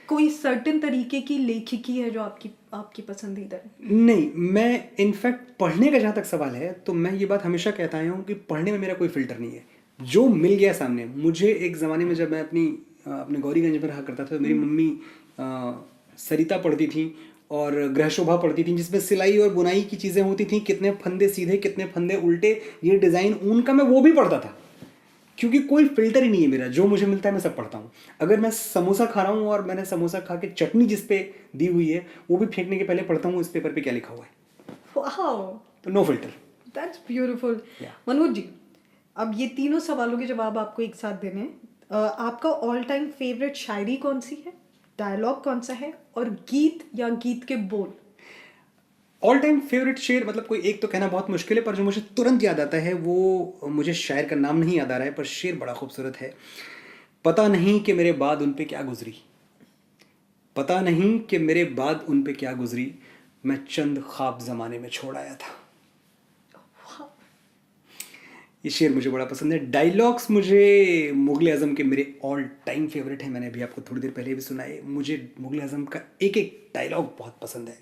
S1: कोई सर्टेन तरीके की लेखिकी है जो आपकी पसंदीदा है? नहीं,
S2: मैं इनफैक्ट पढ़ने का जहाँ तक सवाल है तो मैं ये बात हमेशा कहता आया हूँ कि पढ़ने में मेरा कोई फिल्टर नहीं है। जो मिल गया सामने। मुझे एक ज़माने में जब मैं अपने गौरीगंज में रहा करता था तो मेरी मम्मी सरिता पढ़ती थी और गृह शोभा पढ़ती थी, जिसमें सिलाई और बुनाई की चीज़ें होती थी, कितने फंदे सीधे कितने फंदे उल्टे, ये डिज़ाइन ऊन का, मैं वो भी पढ़ता था। क्योंकि कोई फिल्टर ही नहीं है मेरा, जो मुझे मिलता है मैं सब पढ़ता हूँ। अगर मैं समोसा खा रहा हूँ और मैंने समोसा खा के चटनी जिस पे दी हुई है वो भी फेंकने के पहले पढ़ता हूँ इस पेपर पे क्या लिखा हुआ है।
S1: वाओ,
S2: तो no filter.
S1: That's beautiful. Manoj ji, अब ये तीनों सवालों के जवाब आपको एक साथ देने हैं। आपका ऑल टाइम फेवरेट शायरी कौन सी है, डायलॉग कौन सा है, और गीत या गीत के बोल?
S2: ऑल टाइम फेवरेट शेर मतलब कोई एक तो कहना बहुत मुश्किल है, पर जो मुझे तुरंत याद आता है वो, मुझे शायर का नाम नहीं याद आ रहा है, पर शेर बड़ा खूबसूरत है। पता नहीं कि मेरे बाद उन पे क्या गुजरी, पता नहीं कि मेरे बाद उन पे क्या गुजरी, मैं चंद ख्वाब ज़माने में छोड़ आया था। ये शेर मुझे बड़ा पसंद है। डायलॉग्स मुझे मुग़ल आज़म के मेरे ऑल टाइम फेवरेट हैं, मैंने अभी आपको थोड़ी देर पहले भी सुनाए। मुझे मुग़ल आज़म का एक एक डायलॉग बहुत पसंद है।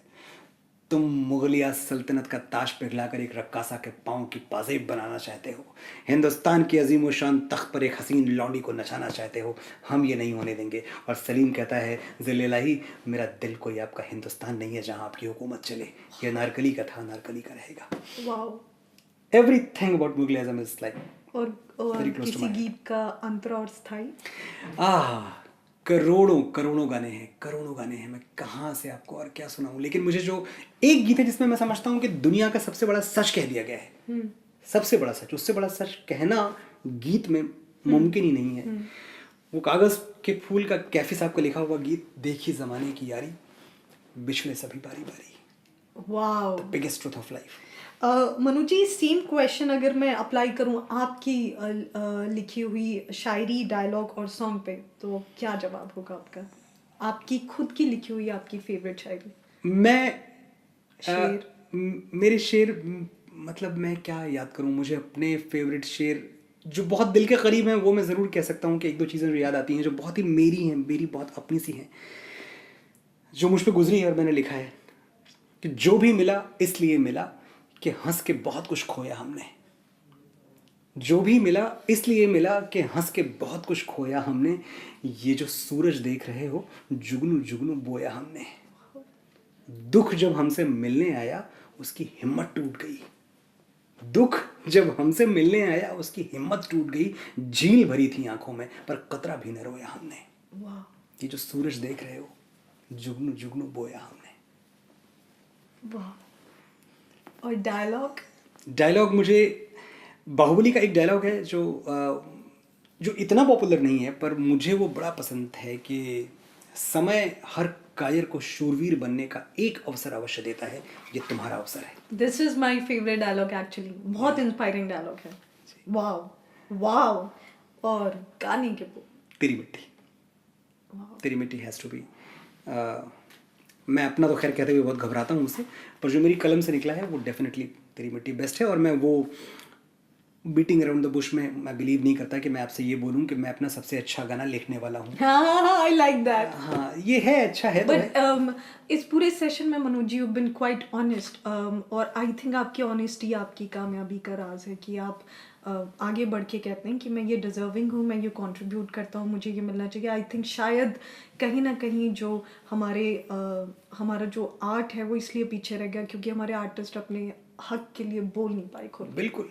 S2: तुम मुगलिया सल्तनत का ताज पिघलाकर एक रक्कासा के पाँव की पाजेब बनाना चाहते हो, हिंदुस्तान की अजीम व शान तख्त पर एक हसीन लौंडी को नचाना चाहते हो, हम ये नहीं होने देंगे। और सलीम कहता है, ज़िल्लाही मेरा दिल कोई आपका हिंदुस्तान नहीं है जहाँ आपकी हुकूमत चले, ये अनारकली का था, अनारकली का रहेगा।
S1: Wow.
S2: Everything about Mughal Azam is like
S1: और
S2: वेरी क्लोज टू
S1: किसी
S2: माय
S1: गीत का अंतरा और स्थाई?
S2: आह, करोड़ों करोड़ों गाने हैं, करोड़ों गाने हैं, मैं कहाँ से आपको और क्या सुनाऊं। लेकिन मुझे जो एक गीत है जिसमें मैं समझता हूँ कि दुनिया का सबसे बड़ा सच कह दिया गया है, सबसे बड़ा सच, उससे बड़ा सच कहना गीत में मुमकिन ही नहीं है। वो कागज़ के फूल का कैफी साहब का लिखा हुआ गीत, देखी ज़माने की यारी बिछड़े सभी बारी बारी,
S1: wow.
S2: Biggest truth of life.
S1: Manu ji, same question अगर मैं अप्लाई करूं आपकी लिखी हुई शायरी, डायलॉग और सॉन्ग पे, तो क्या जवाब होगा आपका? आपकी खुद की लिखी हुई आपकी फेवरेट शायरी?
S2: मैं
S1: शेर?
S2: मेरे शेर मतलब मैं क्या याद करूं, मुझे अपने फेवरेट शेर जो बहुत दिल के करीब हैं वो मैं ज़रूर कह सकता हूं कि एक दो चीज़ें जो याद आती हैं जो बहुत ही मेरी हैं, मेरी बहुत अपनी सी हैं, जो मुझ पे गुजरी है और मैंने लिखा है कि जो भी मिला इसलिए मिला कि हंस के बहुत कुछ खोया हमने, जो भी मिला इसलिए मिला कि हंस के बहुत कुछ खोया हमने, ये जो सूरज देख रहे हो जुगनू जुगनू बोया हमने, दुख जब हमसे मिलने आया उसकी हिम्मत टूट गई, दुख जब हमसे मिलने आया उसकी हिम्मत टूट गई, झील भरी थी आंखों में पर कतरा भी न रोया हमने,
S1: वाह।
S2: ये जो सूरज देख रहे हो जुगनू जुगनू बोया हमने।
S1: वाह। और डायलॉग?
S2: डायलॉग मुझे बाहुबली का एक डायलॉग है जो इतना पॉपुलर नहीं है, पर मुझे वो बड़ा पसंद है कि समय हर कायर को शूरवीर बनने का एक अवसर अवश्य देता है, ये तुम्हारा अवसर है।
S1: This is my favourite dialogue actually, बहुत इंस्पायरिंग डायलॉग है। वाओ। वाओ। और गाने के वो,
S2: तेरी मिट्टी, तेरी मिट्टी हैज़ टू बी। मैं अपना तो खैर कहते हुए बहुत घबराता हूँ उससे, पर जो मेरी कलम से निकला है वो डेफिनेटली तेरी मिट्टी बेस्ट है। और मैं वो बीटिंग अराउंड द बुश में मैं बिलीव नहीं करता कि मैं आपसे ये बोलूँ कि मैं अपना सबसे अच्छा गाना लिखने वाला हूँ।
S1: हाँ, आई लाइक दैट।
S2: हाँ, ये है, अच्छा है तो है।
S1: बट इस पूरे सेशन में Manoj ji you been quite honest, और आई थिंक आपकी ऑनेस्टी आपकी कामयाबी का राज है कि आप आगे बढ़ के कहते हैं कि मैं ये डिजर्विंग हूँ, मैं ये कंट्रीब्यूट करता हूँ, मुझे ये मिलना चाहिए। आई थिंक शायद कहीं ना कहीं जो हमारा जो आर्ट है वो इसलिए पीछे रह गया क्योंकि हमारे आर्टिस्ट अपने हक के लिए बोल नहीं पाए खुद।
S2: बिल्कुल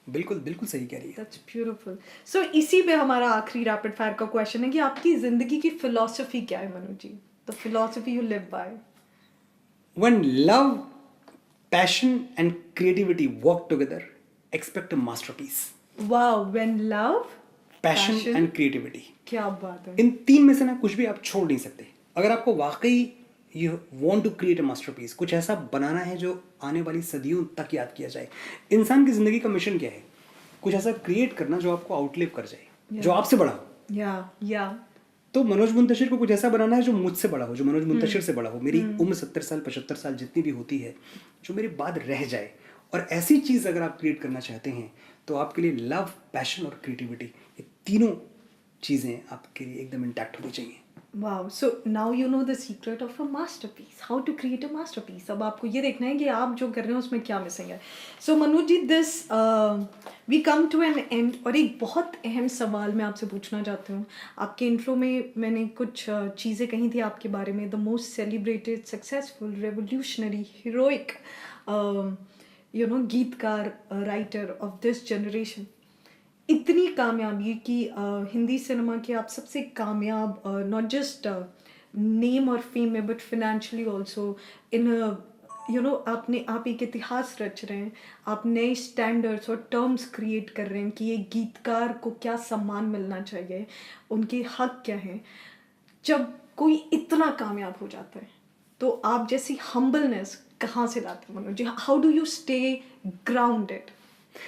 S2: बिल्कुल बिल्कुल सही कह रही है।
S1: That's beautiful. सो इसी पे हमारा आखिरी रैपिड फायर का क्वेश्चन है कि आपकी जिंदगी की फिलॉसफी क्या है Manoj ji? The philosophy you live by.
S2: When love, passion and creativity work together, expect a masterpiece.
S1: Wow, when love,
S2: Passion
S1: Passion.
S2: and creativity.
S1: क्या बात है।
S2: इन तीन में से ना कुछ भी आप छोड़ नहीं सकते। अगर आपको वाकई you want to create a masterpiece, कुछ ऐसा बनाना है जो आने वाली सदियों तक याद किया जाए। इंसान की ज़िंदगी का मिशन क्या है? कुछ ऐसा क्रिएट करना जो आपको आउटलिव कर जाए, जो आपसे बड़ा हो।
S1: या
S2: तो मनोज मुंतशिर को कुछ ऐसा बनाना है जो मुझसे बड़ा हो, जो मनोज मुंतशिर से बड़ा हो। मेरी उम्र 70 साल 75 साल जितनी भी होती है, जो मेरे बाद रह जाए। और ऐसी चीज़ अगर आप क्रिएट करना चाहते हैं तो आपके लिए लव, पैशन और क्रिएटिविटी, ये तीनों चीज़ें आपके लिए एकदम इंटैक्ट होनी चाहिए।
S1: Wow. So now you know the secret of a masterpiece, how to create a masterpiece. अब आपको ये देखना है कि आप जो कर रहे हैं उसमें क्या मिसिंग है। So Manoj ji, this we come to an end. और एक बहुत अहम सवाल मैं आपसे पूछना चाहती हूँ। आपके इंट्रो में मैंने कुछ चीज़ें कही थी आपके बारे में, the most celebrated, successful, revolutionary, heroic गीतकार, राइटर ऑफ दिस जनरेशन। इतनी कामयाबी कि हिंदी सिनेमा के आप सबसे कामयाब, नॉट जस्ट नेम और फेम में बट फिनेंशियली ऑल्सो इन आप एक इतिहास रच रहे हैं। आप नए स्टैंडर्ड्स और टर्म्स क्रिएट कर रहे हैं कि एक गीतकार को क्या सम्मान मिलना चाहिए, उनके हक क्या हैं। जब कोई इतना कामयाब हो जाता है तो आप जैसी हम्बलनेस कहाँ से लाते हैं Manoj ji? How do you stay grounded?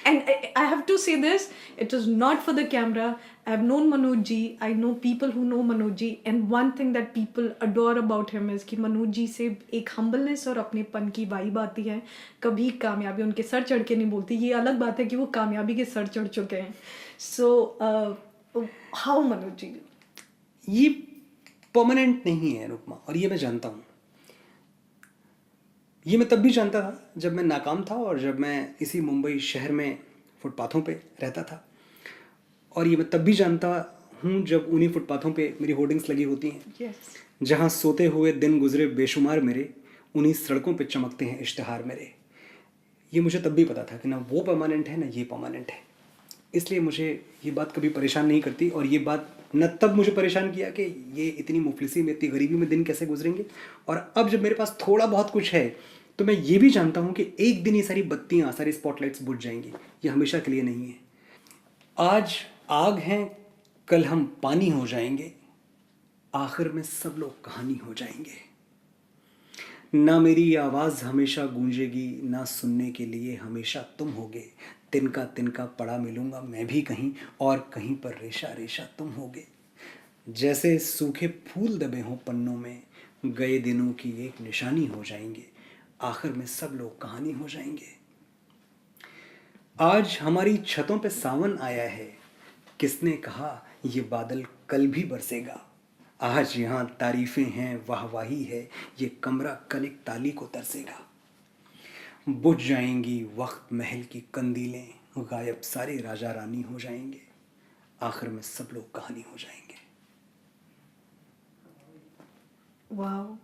S1: And I have to say this, it is not for the camera. I've known Manoj ji, I know people who know Manoj ji, and one thing that people adore about him is कि मनोज जी से एक humbleness और अपनेपन की vibe आती है. कभी कामयाबी उनके सर चढ़ के नहीं बोलती. ये अलग बात है कि वो कामयाबी के सर चढ़ चुके हैं. So how Manoj ji?
S2: ये परमानेंट नहीं है रुकमा, और ये मैं जानता हूँ. ये मैं तब भी जानता था जब मैं नाकाम था और जब मैं इसी मुंबई शहर में फुटपाथों पे रहता था. और ये मैं तब भी जानता हूँ जब उन्हीं फुटपाथों पे मेरी होर्डिंग्स लगी होती हैं.
S1: Yes.
S2: जहाँ सोते हुए दिन गुजरे बेशुमार मेरे, उन्हीं सड़कों पे चमकते हैं इश्तिहार मेरे. ये मुझे तब भी पता था कि ना वो परमानेंट है ना ये परमानेंट है. इसलिए मुझे ये बात कभी परेशान नहीं करती, और ये बात न तब मुझे परेशान किया कि ये इतनी मुफलिसी में, इतनी गरीबी में दिन कैसे गुजरेंगे. और अब जब मेरे पास थोड़ा बहुत कुछ है तो मैं ये भी जानता हूँ कि एक दिन ये सारी बत्तियाँ, सारी स्पॉटलाइट्स बुझ जाएंगी. ये हमेशा के लिए नहीं है. आज आग हैं, कल हम पानी हो जाएंगे, आखिर में सब लोग कहानी हो जाएंगे. ना मेरी आवाज़ हमेशा गूंजेगी, ना सुनने के लिए हमेशा तुम होगे. तिनका तिनका पड़ा मिलूंगा मैं भी कहीं, और कहीं पर रेशा रेशा तुम होगे. जैसे सूखे फूल दबे हों पन्नों में, गए दिनों की एक निशानी हो जाएंगे, आखिर में सब लोग कहानी हो जाएंगे. आज हमारी छतों पे सावन आया है, किसने कहा ये बादल कल भी बरसेगा. आज यहाँ तारीफें हैं, वाहवाही है, ये कमरा कल एक ताली को तरसेगा. बुझ जाएंगी वक्त महल की कंदीलें, गायब सारे राजा रानी हो जाएंगे, आखिर में सब लोग कहानी हो जाएंगे.
S1: Wow.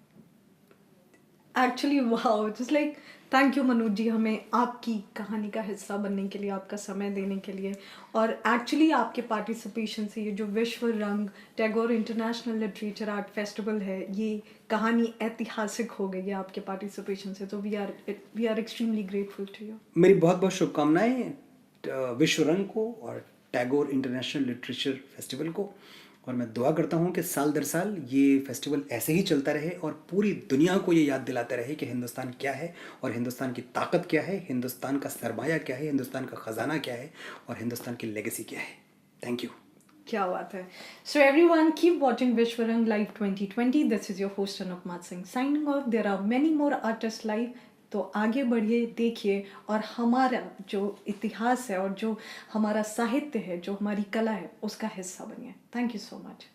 S1: Actually, wow. Just like, thank you Manoj ji, हमें आपकी कहानी का हिस्सा बनने के लिए, आपका समय देने के लिए. और एक्चुअली आपके पार्टिसिपेशन से ये जो विश्व Rang Tagore international literature art festival है, ये कहानी ऐतिहासिक हो गई है आपके पार्टिसिपेशन से. तो we are extremely grateful to you.
S2: मेरी बहुत बहुत शुभकामनाएं विश्व रंग को और टैगोर इंटरनेशनल लिटरेचर फेस्टिवल को. और मैं दुआ करता हूँ कि साल दर साल ये फेस्टिवल ऐसे ही चलता रहे और पूरी दुनिया को ये याद दिलाता रहे कि हिंदुस्तान क्या है, और हिंदुस्तान की ताकत क्या है, हिंदुस्तान का सरमाया क्या है, हिंदुस्तान का ख़जाना क्या है, और हिंदुस्तान की लेगेसी क्या है. Thank you.
S1: क्या बात है. So everyone, keep watching Vishwarang live 2020. This is your host Anupama Singh signing off. There are many more artist live. तो आगे बढ़िए, देखिए, और हमारा जो इतिहास है और जो हमारा साहित्य है, जो हमारी कला है, उसका हिस्सा बनिए. Thank you so much.